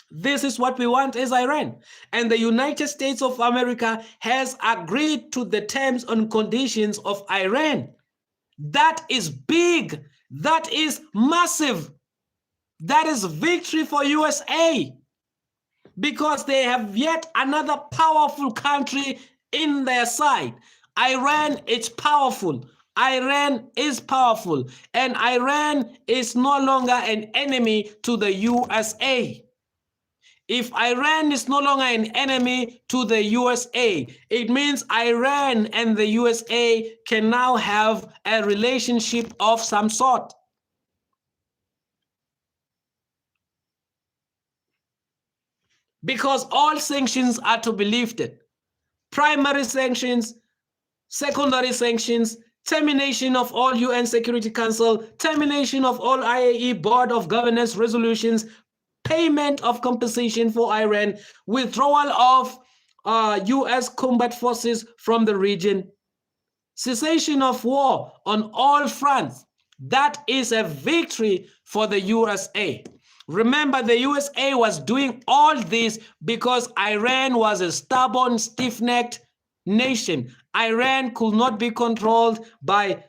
This is what we want as Iran. And the United States of America has agreed to the terms and conditions of Iran. That is big. That is massive. That is victory for USA. Because they have yet another powerful country in their side. Iran is powerful. Iran is powerful. And Iran is no longer an enemy to the USA. If Iran is no longer an enemy to the USA, it means Iran and the USA can now have a relationship of some sort. Because all sanctions are to be lifted. Primary sanctions, secondary sanctions, termination of all UN Security Council, termination of all IAE Board of Governors resolutions, payment of compensation for Iran, withdrawal of US combat forces from the region, cessation of war on all fronts. That is a victory for the USA. Remember, the USA was doing all this because Iran was a stubborn, stiff-necked nation. Iran could not be controlled by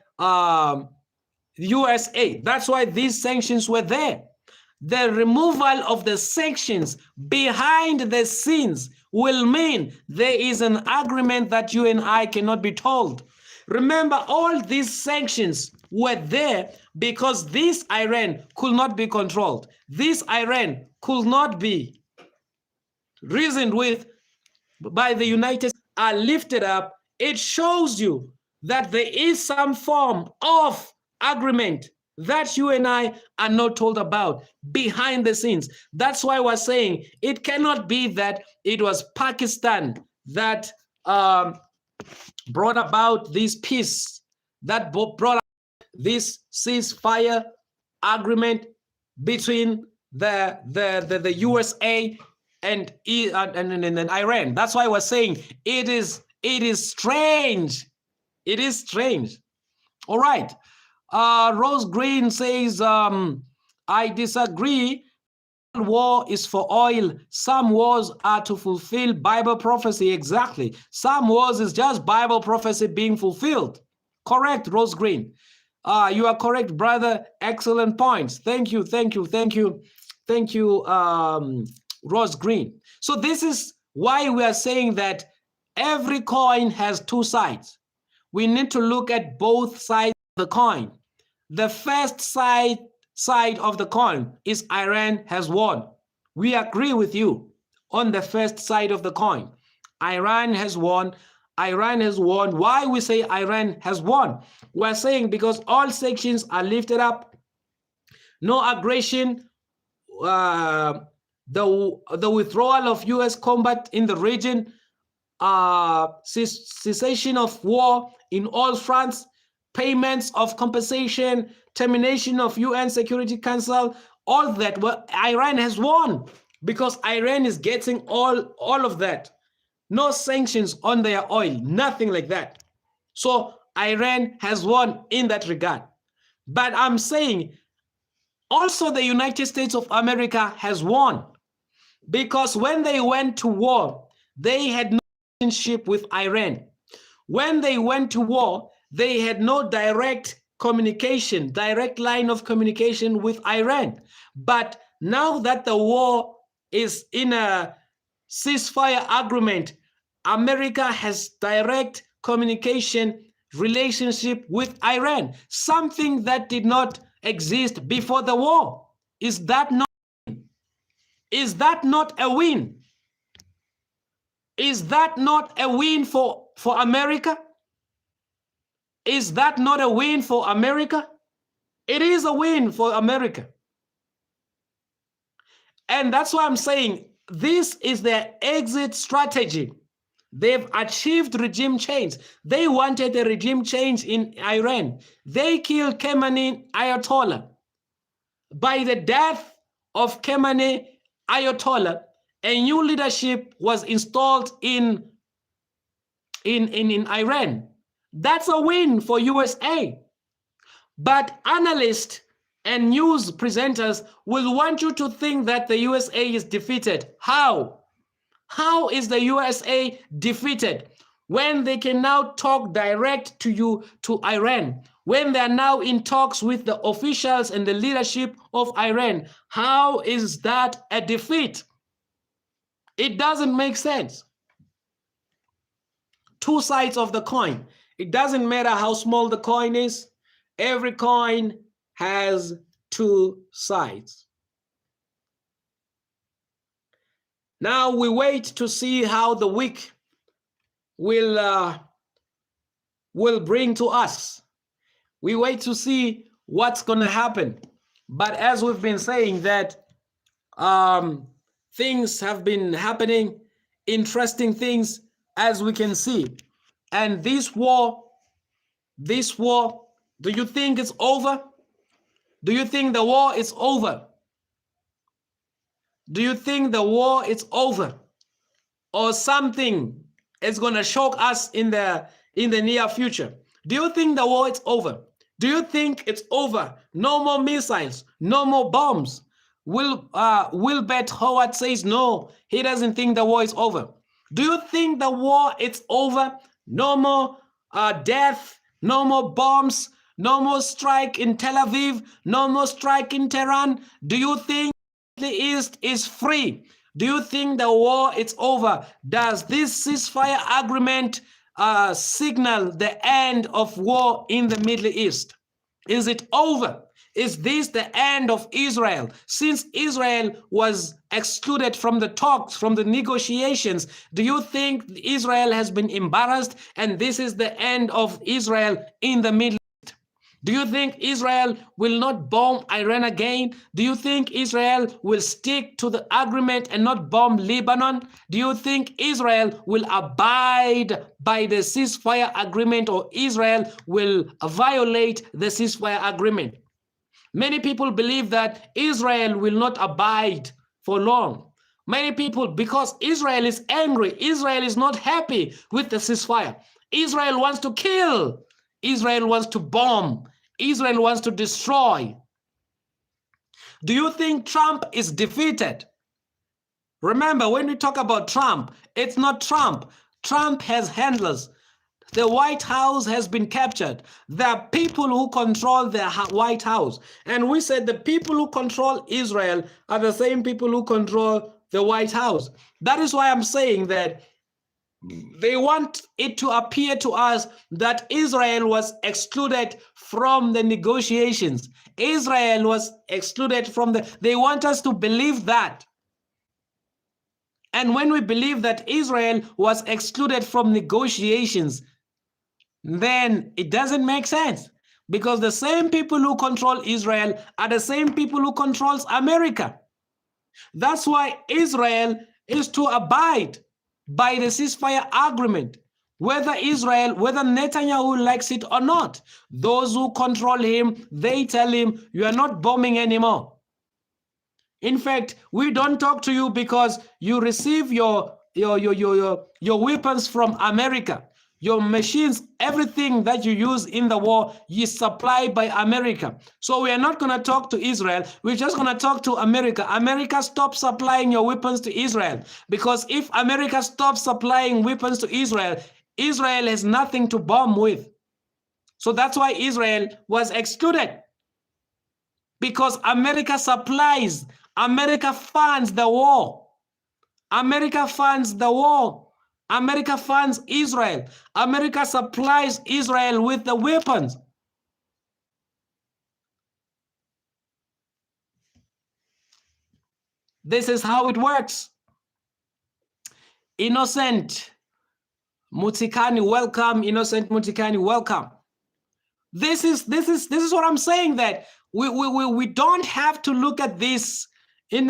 USA. That's why these sanctions were there. The removal of the sanctions behind the scenes will mean there is an agreement that you and I cannot be told. Remember, all these sanctions were there because this Iran could not be controlled. This Iran could not be reasoned with by the United States, are lifted up. It shows you that there is some form of agreement that you and I are not told about behind the scenes. That's why we're saying it cannot be that it was Pakistan that brought about this peace, that brought about this ceasefire agreement between the USA and Iran. That's why we're saying it is strange. It is strange. All right. Rose Green says, I disagree. War is for oil. Some wars are to fulfill Bible prophecy. Exactly. Some wars is just Bible prophecy being fulfilled. Correct, Rose Green. You are correct, brother. Excellent points. Thank you, thank you, thank you, thank you, Ross Green. So this is why we are saying that every coin has two sides. We need to look at both sides of the coin. The first side of the coin is Iran has won. We agree with you on the first side of the coin. Iran has won. Iran has won. Why we say Iran has won? We're saying because all sanctions are lifted up, no aggression, the withdrawal of U.S. combat in the region, cessation of war in all fronts, payments of compensation, termination of UN Security Council, all that. Well, Iran has won because Iran is getting all of that. No sanctions on their oil, nothing like that. So Iran has won in that regard. But I'm saying also the United States of America has won because when they went to war, they had no relationship with Iran. When they went to war, they had no direct communication, direct line of communication with Iran. But now that the war is in a ceasefire agreement, America has direct communication relationship with Iran, something that did not exist before the war. Is that not a win? Is that not a win for America? Is that not a win for America? It is a win for America. And that's why I'm saying this is their exit strategy. They've achieved regime change. They wanted a regime change in Iran. They killed Khamenei Ayatollah. By the death of Khamenei Ayatollah, a new leadership was installed in Iran. That's a win for USA. But analysts and news presenters will want you to think that the USA is defeated. How? How is the USA defeated when they can now talk direct to you, to Iran, when they are now in talks with the officials and the leadership of Iran? How is that a defeat? It doesn't make sense. Two sides of the coin. It doesn't matter how small the coin is. Every coin has two sides. Now we wait to see how the week will bring to us. We wait to see what's going to happen. But as we've been saying that things have been happening, interesting things as we can see. And this war, do you think it's over? Do you think the war is over? Do you think the war is over? Or something is going to shock us in the near future? Do you think the war is over? Do you think it's over? No more missiles, no more bombs. Wilbert Howard says no, he doesn't think the war is over. Do you think the war is over? No more death, no more bombs, no more strike in Tel Aviv, no more strike in Tehran. Do you think the East is free? Do you think the war is over? Does this ceasefire agreement signal the end of war in the Middle East? Is it over? Is this the end of Israel? Since Israel was excluded from the talks, from the negotiations, do you think Israel has been embarrassed and this is the end of Israel in the Middle East? Do you think Israel will not bomb Iran again? Do you think Israel will stick to the agreement and not bomb Lebanon? Do you think Israel will abide by the ceasefire agreement, or Israel will violate the ceasefire agreement? Many people believe that Israel will not abide for long. Many people, because Israel is angry, Israel is not happy with the ceasefire. Israel wants to kill. Israel wants to bomb. Israel wants to destroy. Do you think Trump is defeated? Remember, when we talk about Trump, it's not Trump. Trump has handlers. The White House has been captured. There are people who control the White House. And we said the people who control Israel are the same people who control the White House. That is why I'm saying that they want it to appear to us that Israel was excluded from the negotiations. Israel was excluded from they want us to believe that. And when we believe that Israel was excluded from negotiations, then it doesn't make sense, because the same people who control Israel are the same people who controls America. That's why Israel is to abide by the ceasefire agreement, whether Netanyahu likes it or not. Those who control him, they tell him, you are not bombing anymore. In fact, we don't talk to you because you receive your weapons from America. Your machines, everything that you use in the war is supplied by America. So we are not going to talk to Israel. We're just going to talk to America. America, stop supplying your weapons to Israel. Because if America stops supplying weapons to Israel, Israel has nothing to bomb with. So that's why Israel was excluded. Because America supplies, America funds the war. America funds the war. America funds Israel. America supplies Israel with the weapons. This is how it works. Innocent Mutikani, welcome. Innocent Mutikani, welcome. This is what I'm saying, that we don't have to look at this in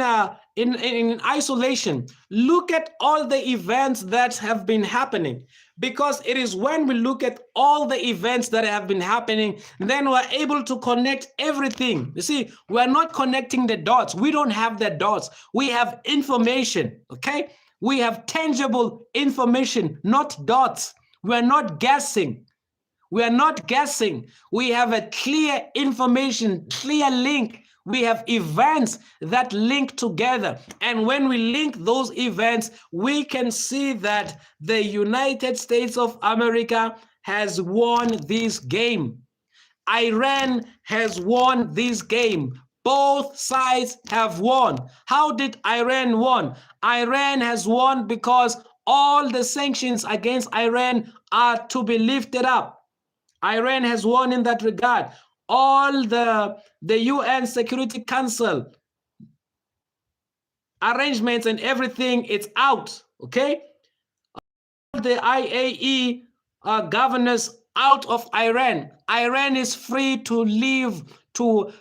isolation. Look at all the events that have been happening, because it is when we look at all the events that have been happening, then we're able to connect everything. You see, we're not connecting the dots. We don't have the dots. We have information, okay? We have tangible information, not dots. We're not guessing. We are not guessing. We have a clear information, clear link. We have events that link together. And when we link those events, we can see that the United States of America has won this game. Iran has won this game. Both sides have won. How did Iran won? Iran has won because all the sanctions against Iran are to be lifted up. Iran has won in that regard. All the UN Security Council arrangements and everything, it's out, okay? All the IAE governors out of Iran. Iran is free to live, to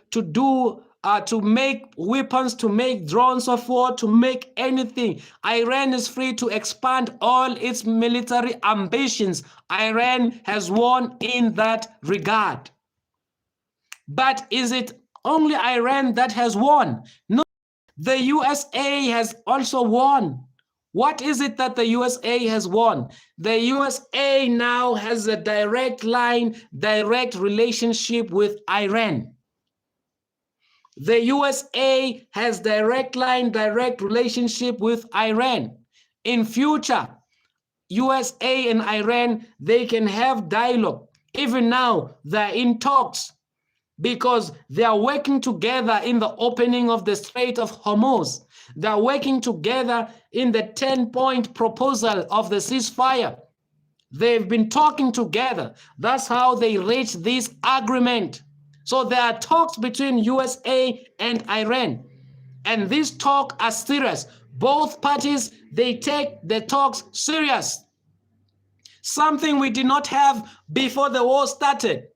make weapons, to make drones of war, to make anything. Iran is free to expand all its military ambitions. Iran has won in that regard. But is it only Iran that has won? No, the USA has also won. What is it that the USA has won? The USA now has a direct relationship with Iran. The USA has direct relationship with Iran. In future, USA and Iran, they can have dialogue. Even now, they're in talks, because they are working together in the opening of the Strait of Hormuz. They are working together in the 10-point proposal of the ceasefire. They've been talking together. That's how they reached this agreement. So there are talks between USA and Iran. And these talks are serious. Both parties, they take the talks serious. Something we did not have before the war started.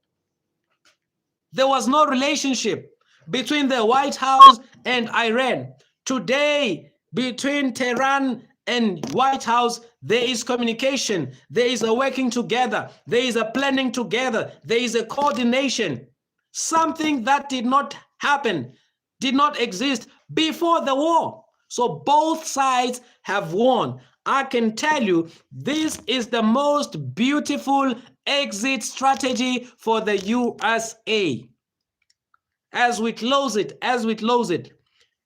There was no relationship between the White House and Iran. Today, between Tehran and White House, there is communication. There is a working together. There is a planning together. There is a coordination. Something that did not happen, did not exist before the war. So both sides have won. I can tell you, this is the most beautiful exit strategy for the USA. As we close it,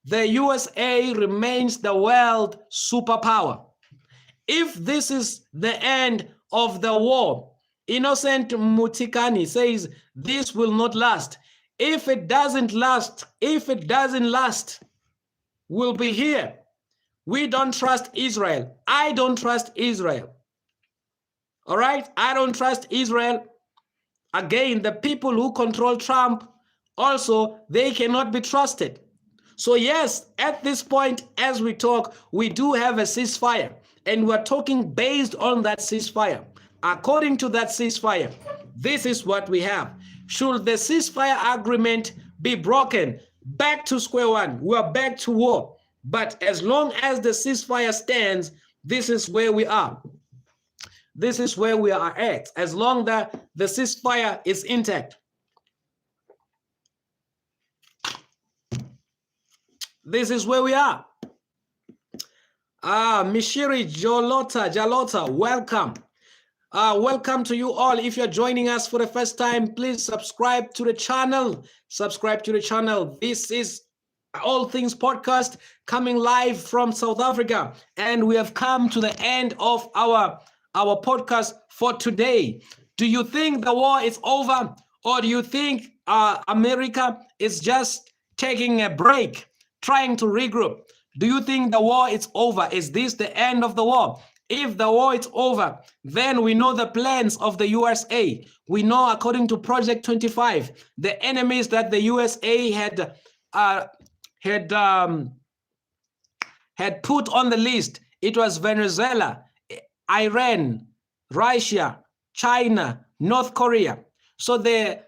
the USA remains the world superpower. If this is the end of the war, Innocent Mutikani says, this will not last. If it doesn't last, we'll be here. We don't trust Israel. I don't trust Israel. All right? I don't trust Israel. Again, the people who control Trump, also, they cannot be trusted. So yes, at this point, as we talk, we do have a ceasefire, and we're talking based on that ceasefire. According to that ceasefire, this is what we have. Should the ceasefire agreement be broken, back to square one, we're back to war. But as long as the ceasefire stands, this is where we are. This is where we are at, as long as the ceasefire is intact. This is where we are. Mishiri Jalota, welcome. Welcome to you all. If you're joining us for the first time, please subscribe to the channel. This is All Things Podcast, coming live from South Africa. And we have come to the end of our podcast for today. Do you think the war is over? Or do you think America is just taking a break, trying to regroup? Do you think the war is over? Is this the end of the war? If the war is over, then we know the plans of the USA. We know, according to Project 25, the enemies that the USA had put on the list. It was Venezuela, Iran, Russia, China, North Korea. So the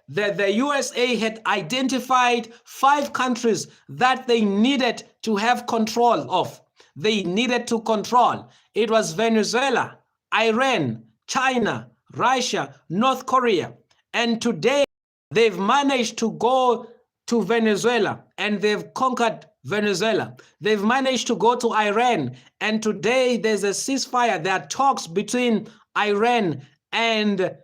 USA had identified 5 countries that they needed to have control of. They needed to control. It was Venezuela, Iran, China, Russia, North Korea. And today they've managed to go to Venezuela and they've conquered Venezuela. They've managed to go to Iran. And today there's a ceasefire. There are talks between Iran and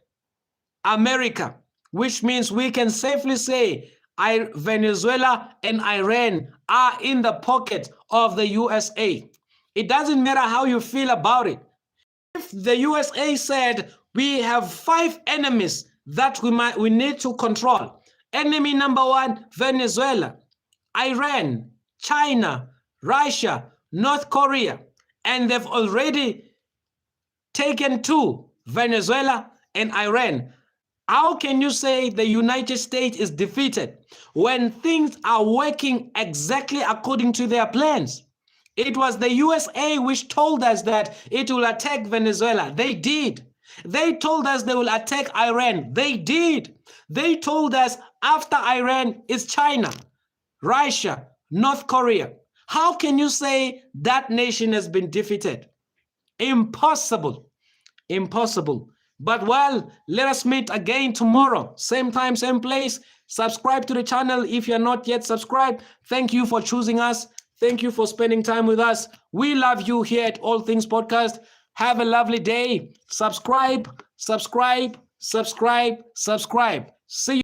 America, which means we can safely say Venezuela and Iran are in the pocket of the USA. It doesn't matter how you feel about it. If the USA said we have 5 enemies that we need to control. Enemy number 1, Venezuela, Iran, China, Russia, North Korea, and they've already taken 2, Venezuela and Iran. How can you say the United States is defeated when things are working exactly according to their plans? It was the USA which told us that it will attack Venezuela. They did. They told us they will attack Iran. They did. They told us after Iran is China, Russia, North Korea. How can you say that nation has been defeated? Impossible. Impossible. But well, let us meet again tomorrow. Same time, same place. Subscribe to the channel if you're not yet subscribed. Thank you for choosing us. Thank you for spending time with us. We love you here at All Things Podcast. Have a lovely day. Subscribe, subscribe, subscribe, subscribe. See you.